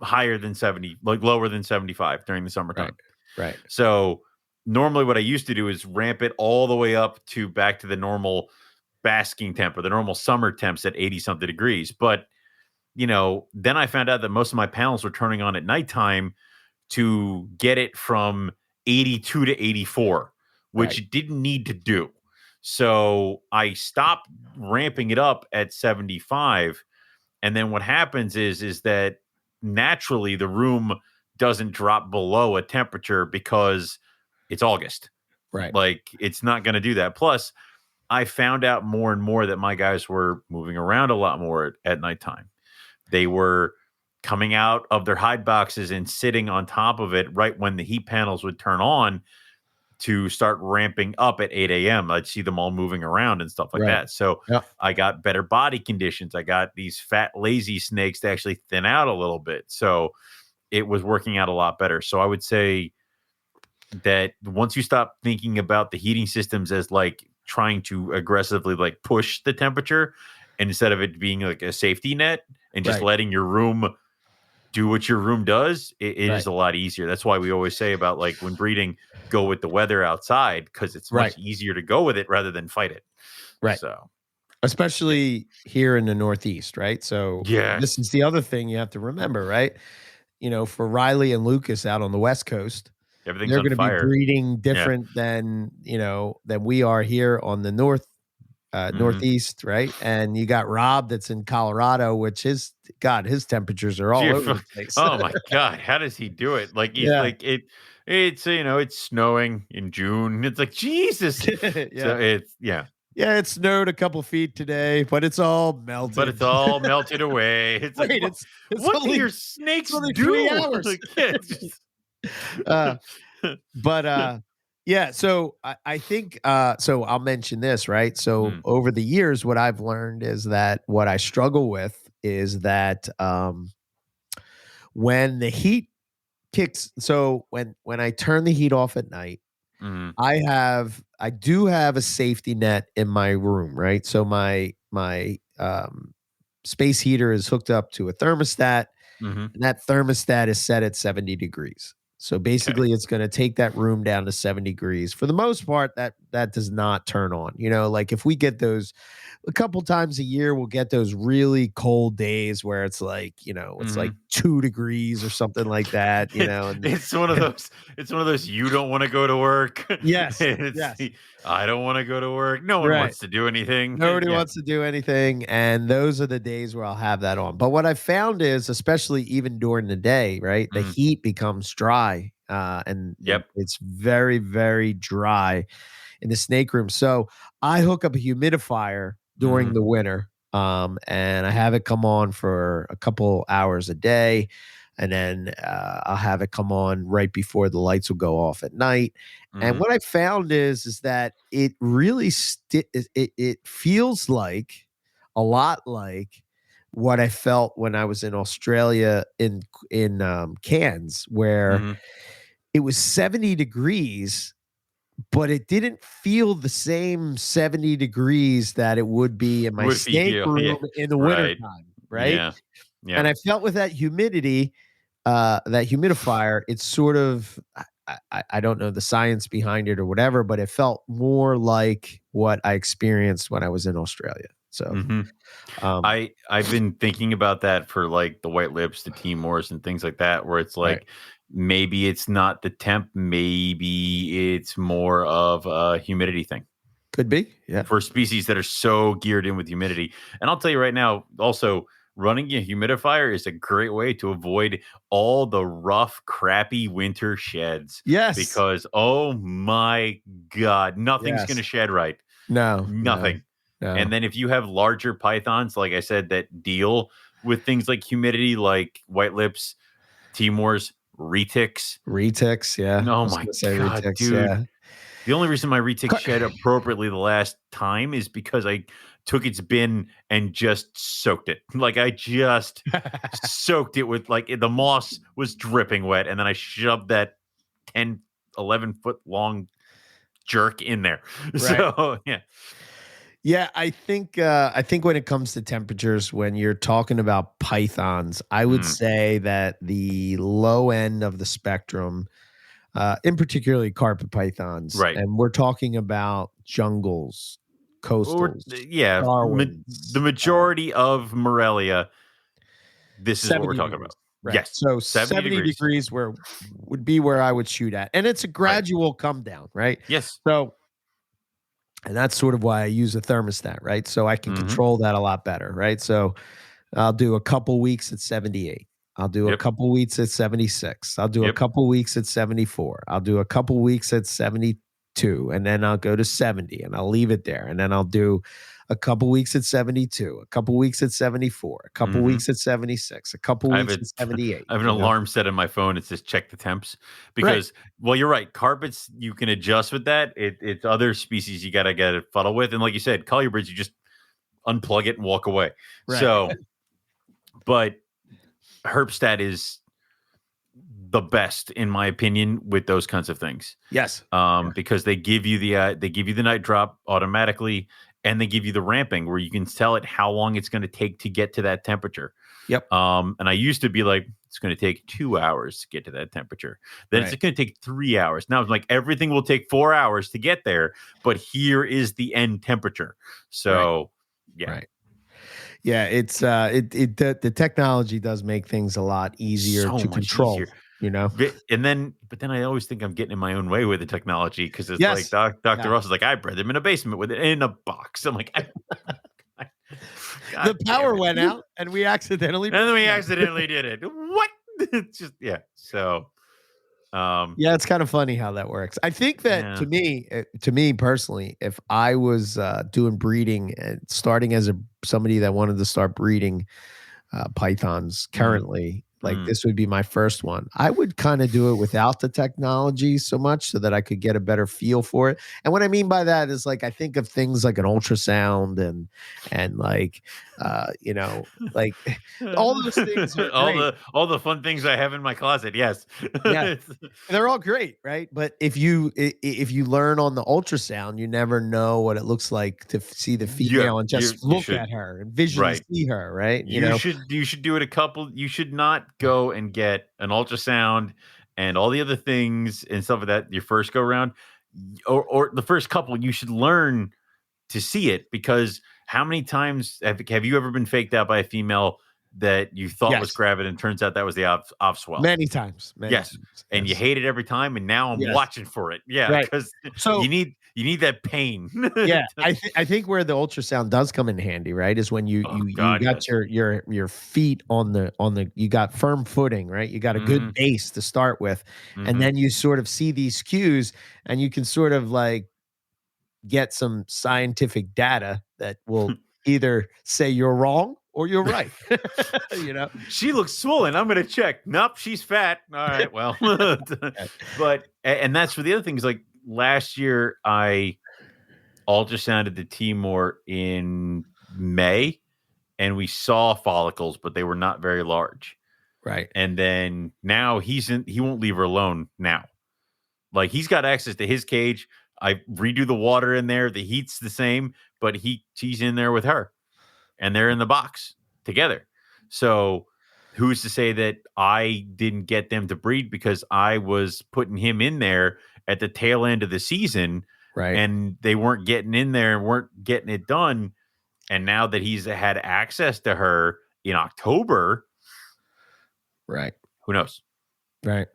higher than 70, like lower than 75 during the summertime. Right. So normally what I used to do is ramp it all the way up to back to the normal basking temp or the normal summer temps at 80 something degrees. But, you know, then I found out that most of my panels were turning on at nighttime to get it from 82 to 84, which it didn't need to do. So I stopped ramping it up at 75. And then what happens is that naturally the room doesn't drop below a temperature because it's August. Right. Like it's not going to do that. Plus, I found out more and more that my guys were moving around a lot more at nighttime. They were coming out of their hide boxes and sitting on top of it right when the heat panels would turn on to start ramping up at 8 a.m. I'd see them all moving around and stuff like that. So I got better body conditions. I got these fat, lazy snakes to actually thin out a little bit. So it was working out a lot better. So I would say that once you stop thinking about the heating systems as like trying to aggressively like push the temperature, and instead of it being like a safety net and just letting your room do what your room does, it is a lot easier. That's why we always say about like when breeding, go with the weather outside because it's much easier to go with it rather than fight it. Right. So, especially here in the Northeast, right? So this is the other thing you have to remember, right? You know, for Riley and Lucas out on the West Coast, they're going to be breeding different than, you know, than we are here on the Northeast, right? And you got Rob that's in Colorado, which his temperatures are all over the place. Oh my God, how does he do it? Like he's like it's you know, it's snowing in June. It's like Jesus. So it's it snowed a couple feet today, but it's all melted. But it's all melted away. It's like it's what only, do your snakes do? 3 hours. So I think so I'll mention this, right? So over the years, what I've learned is that what I struggle with is that when the heat kicks, so when I turn the heat off at night, I do have a safety net in my room, right? So my space heater is hooked up to a thermostat, and that thermostat is set at 70 degrees. So basically it's going to take that room down to 70 degrees. For the most part, that does not turn on. You know, like if we get those a couple times a year, we'll get those really cold days where it's like, you know, it's like 2 degrees or something like that, you know. And it's one of those you don't want to go to work. Yes. I don't want to go to work. No one wants to do anything. Nobody wants to do anything. And those are the days where I'll have that on. But what I found is, especially even during the day, right, the heat becomes dry. And it's very, very dry in the snake room. So I hook up a humidifier during the winter And I have it come on for a couple hours a day, and then I'll have it come on right before the lights will go off at night. And what I found is that it really it feels like a lot like what I felt when I was in Australia in Cairns, where it was 70 degrees, but it didn't feel the same 70 degrees that it would be in my stateroom in the wintertime, right? Yeah. Yeah. And I felt with that humidity, that humidifier, it's sort of, I don't know the science behind it or whatever, but it felt more like what I experienced when I was in Australia. So I've been thinking about that for like the White Lips, the Timors, and things like that, where it's like maybe it's not the temp, maybe it's more of a humidity thing. Could be, yeah. For species that are so geared in with humidity. And I'll tell you right now, also running a humidifier is a great way to avoid all the rough, crappy winter sheds. Yes. Because, oh my God, nothing's going to shed right. No. Nothing. No. And then if you have larger pythons, like I said, that deal with things like humidity, like White Lips, Timors, retics. Retics, yeah. Oh my God, retics, dude. yeah. The only reason my retic shed appropriately the last time is because I took its bin and just soaked it. Like I just soaked it with, like, the moss was dripping wet. And then I shoved that 10, 11 foot long jerk in there. Right. So, yeah. Yeah, I think when it comes to temperatures, when you're talking about pythons, I would say that the low end of the spectrum, in particularly carpet pythons, right? And we're talking about jungles, coastals, the majority of Morelia. This is what we're talking about. Right. Yes. So 70 degrees would be where I would shoot at, and it's a gradual come down, right? Yes. So. And that's sort of why I use a thermostat, right? So I can control that a lot better, right? So I'll do a couple weeks at 78. I'll do a couple weeks at 76. I'll do a couple weeks at 74. I'll do a couple weeks at 72. And then I'll go to 70 and I'll leave it there. And then I'll do a couple weeks at 72, a couple weeks at 74, a couple weeks at 76, a couple weeks at 78. I have an alarm set on my phone. It says check the temps because, well, you're right. Carpets, you can adjust with that. It's other species you got to get a fuddle with. And like you said, colubrids, you just unplug it and walk away. Right. So, but Herpstat is the best in my opinion with those kinds of things. Yes. Because they give you the night drop automatically. And they give you the ramping where you can tell it how long it's going to take to get to that temperature. Yep. And I used to be like, it's going to take 2 hours to get to that temperature. Then it's going to take 3 hours. Now it's like everything will take 4 hours to get there, but here is the end temperature. So, yeah. Right. Yeah, it's the technology does make things a lot easier to control. Easier. You know, but then I always think I'm getting in my own way with the technology because it's like Dr. Ross is like, I bred them in a basement with it in a box. I'm like, the power went out and we accidentally did it. What? It's just So, it's kind of funny how that works. I think that to me personally, if I was doing breeding and starting as somebody that wanted to start breeding pythons currently. Like this would be my first one. I would kind of do it without the technology so much so that I could get a better feel for it. And what I mean by that is like I think of things like an ultrasound and like like all those things are all the fun things I have in my closet. Yes. Yeah. They're all great, right? But if you learn on the ultrasound, you never know what it looks like to see the female and just look at her and visually see her, right? You should do it you should not go and get an ultrasound and all the other things and stuff like that your first go around or the first couple. You should learn to see it because how many times have you ever been faked out by a female that you thought was gravid and turns out that was the off swell? Many times. Yes. And you hate it every time. And now I'm watching for it. Yeah. Because you need that pain. Yeah. I think where the ultrasound does come in handy, right, is when you got your feet on the you got firm footing, right? You got a good base to start with. And then you sort of see these cues and you can sort of like get some scientific data that will either say you're wrong or you're right. She looks swollen. I'm gonna check. Nope, she's fat. All right, well, but and that's for the other things. Like last year, I ultrasounded the Timor in May, and we saw follicles, but they were not very large. Right. And then now he won't leave her alone now. Like he's got access to his cage. I redo the water in there. The heat's the same, but she's in there with her, and they're in the box together. So who's to say that I didn't get them to breed because I was putting him in there at the tail end of the season, right? And they weren't getting in there and weren't getting it done. And now that he's had access to her in October, right? Who knows? Right.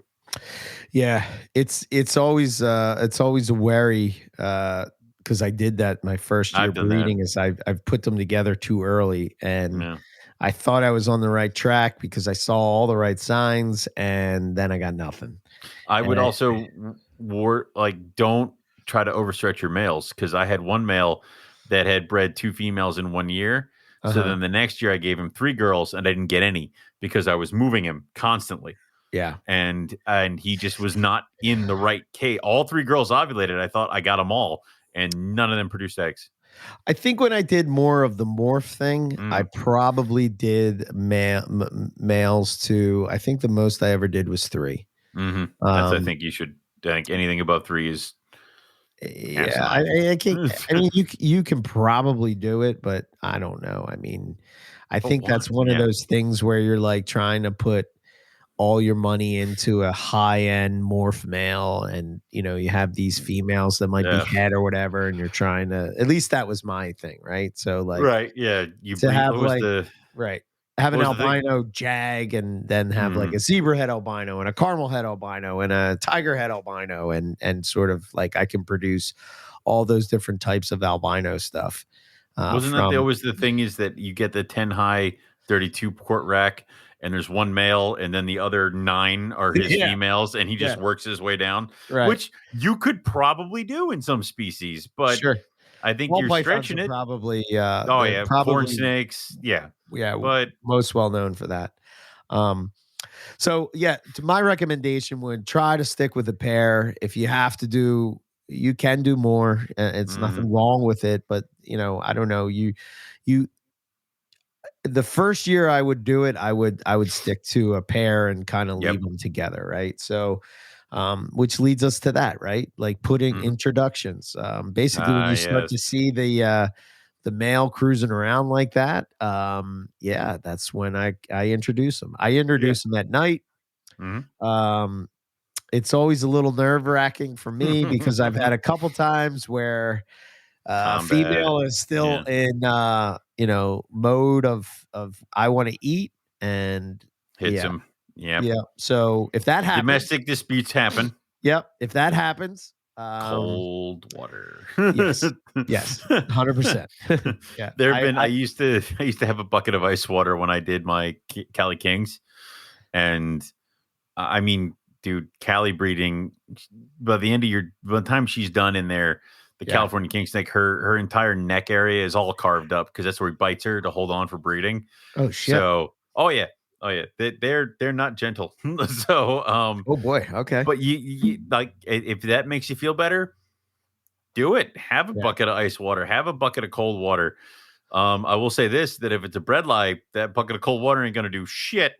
Yeah, it's always a wary because I did that my first year breeding is I've put them together too early, and I thought I was on the right track because I saw all the right signs, and then I got nothing. I would also don't try to overstretch your males, because I had one male that had bred 2 females in 1 year. So then the next year I gave him 3 girls and I didn't get any because I was moving him constantly. Yeah. And he just was not in the right case. All 3 girls ovulated. I thought I got them all, and none of them produced eggs. I think when I did more of the morph thing, I probably did males to, I think the most I ever did was 3. I think you should think anything above 3 is I can't. I mean, you can probably do it, but I don't know. I mean, I think that's one of those things where you're like trying to put all your money into a high-end morph male, and you have these females that might be head or whatever, and you're trying to, at least that was my thing, right? So like, right, yeah, have an albino jag, and then have like a zebra head albino and a caramel head albino and a tiger head albino, and sort of like I can produce all those different types of albino stuff. Wasn't that always the thing, is that you get the 10 high 32 quart rack, and there's one male, and then the other 9 are his females, and he just works his way down, which you could probably do in some species, but I think you're stretching it. Probably, corn snakes, but most well known for that. So my recommendation would try to stick with a pair. If you have to do, you can do more. It's nothing wrong with it, but I don't know. The first year I would do it, I would stick to a pair and kind of leave them together, right? So, which leads us to that, right? Like putting introductions. Basically, when you start to see the male cruising around like that, that's when I introduce them. I introduce them at night. It's always a little nerve-wracking for me because I've had a couple times where female is still in mode of I want to eat, and hits him. Yeah. So if that happens, domestic disputes happen. If that happens, cold water. Yes, 100%. I used to have a bucket of ice water when I did my Cali Kings, and I mean, dude, Cali breeding, by the time she's done in there, the California king snake, her entire neck area is all carved up because that's where he bites her to hold on for breeding. Oh shit! So, they're not gentle. So, oh boy, okay. But you like, if that makes you feel better, do it. Have a bucket of ice water. Have a bucket of cold water. I will say this: that if it's a bredli, that bucket of cold water ain't gonna do shit.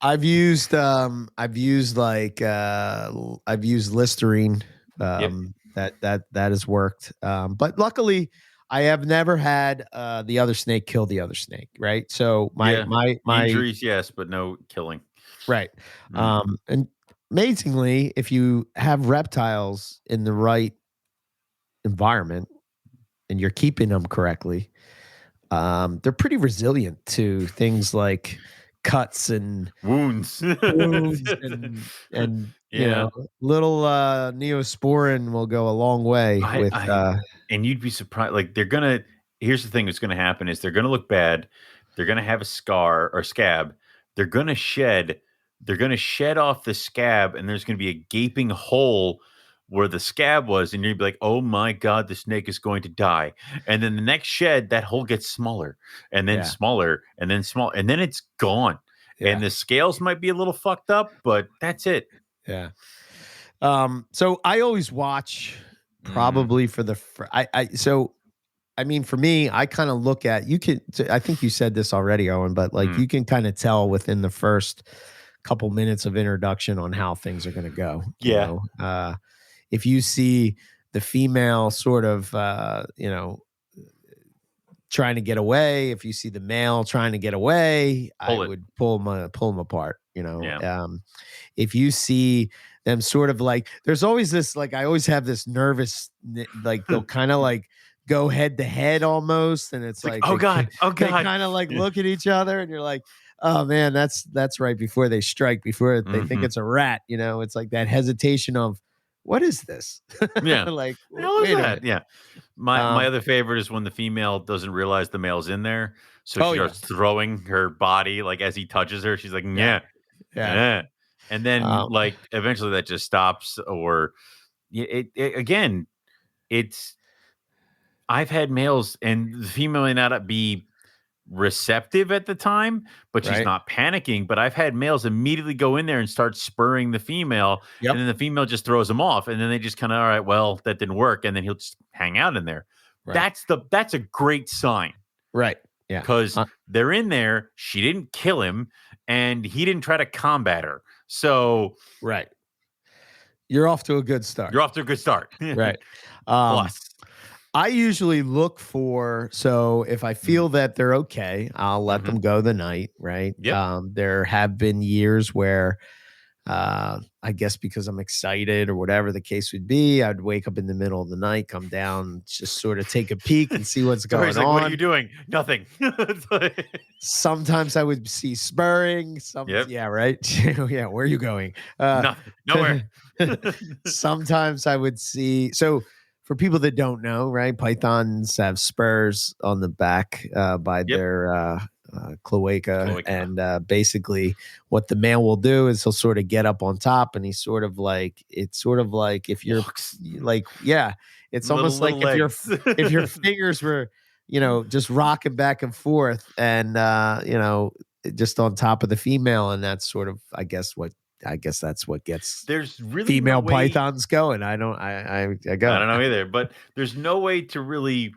I've used Listerine. That has worked. But luckily, I have never had the other snake kill the other snake. Right. So my injuries, yes, but no killing. Right. And amazingly, if you have reptiles in the right environment and you're keeping them correctly, they're pretty resilient to things like cuts and wounds and little Neosporin will go a long way with and you'd be surprised. Like here's the thing that's gonna happen is they're gonna look bad, they're gonna have a scar or scab, they're gonna shed off the scab, and there's gonna be a gaping hole where the scab was, and you'd be like, oh my God, the snake is going to die. And then the next shed, that hole gets smaller and then smaller and then small, and then it's gone. Yeah. And the scales might be a little fucked up, but that's it. Yeah. So I always watch probably for the, I mean, for me, I kind of look at, I think you said this already, Owen, but like you can kind of tell within the first couple minutes of introduction on how things are going to go. Yeah. You know? If you see the female sort of, trying to get away, if you see the male trying to get away, I would pull them apart, you know? Yeah. If you see them sort of like, there's always this, like, I always have this nervous, like they'll kind of like go head to head almost. And it's like, oh God. They kind of like look at each other and you're like, oh man, that's right before they strike, before they think it's a rat, you know? It's like that hesitation of, what is this? Yeah. Like, wait a minute. Yeah. My other favorite is when the female doesn't realize the male's in there. So she starts throwing her body, like as he touches her, she's like, yeah. And then like eventually that just stops, or again, I've had males and the female may not be receptive at the time, but she's not panicking. But I've had males immediately go in there and start spurring the female, and then the female just throws them off, and then they just kind of, all right, well, that didn't work, and then he'll just hang out in there. That's a great sign, right? Yeah, because they're in there. She didn't kill him, and he didn't try to combat her. So you're off to a good start. Right. Plus. I usually look for, so if I feel that they're okay, I'll let them go the night, right? Yep. There have been years where, I guess because I'm excited or whatever the case would be, I'd wake up in the middle of the night, come down, just sort of take a peek and see what's going on. What are you doing? Nothing. Sometimes I would see spurring. Yeah, right. Yeah, where are you going? Nowhere. Sometimes I would see, so for people that don't know, right, pythons have spurs on the back by their cloaca. And basically what the male will do is he'll sort of get up on top, and he's sort of like, it's sort of like if you're like, it's almost like if your fingers were, you know, just rocking back and forth and, you know, just on top of the female. And that's sort of, I guess that's what gets there's really female pythons going. I don't know either, but there's no way to really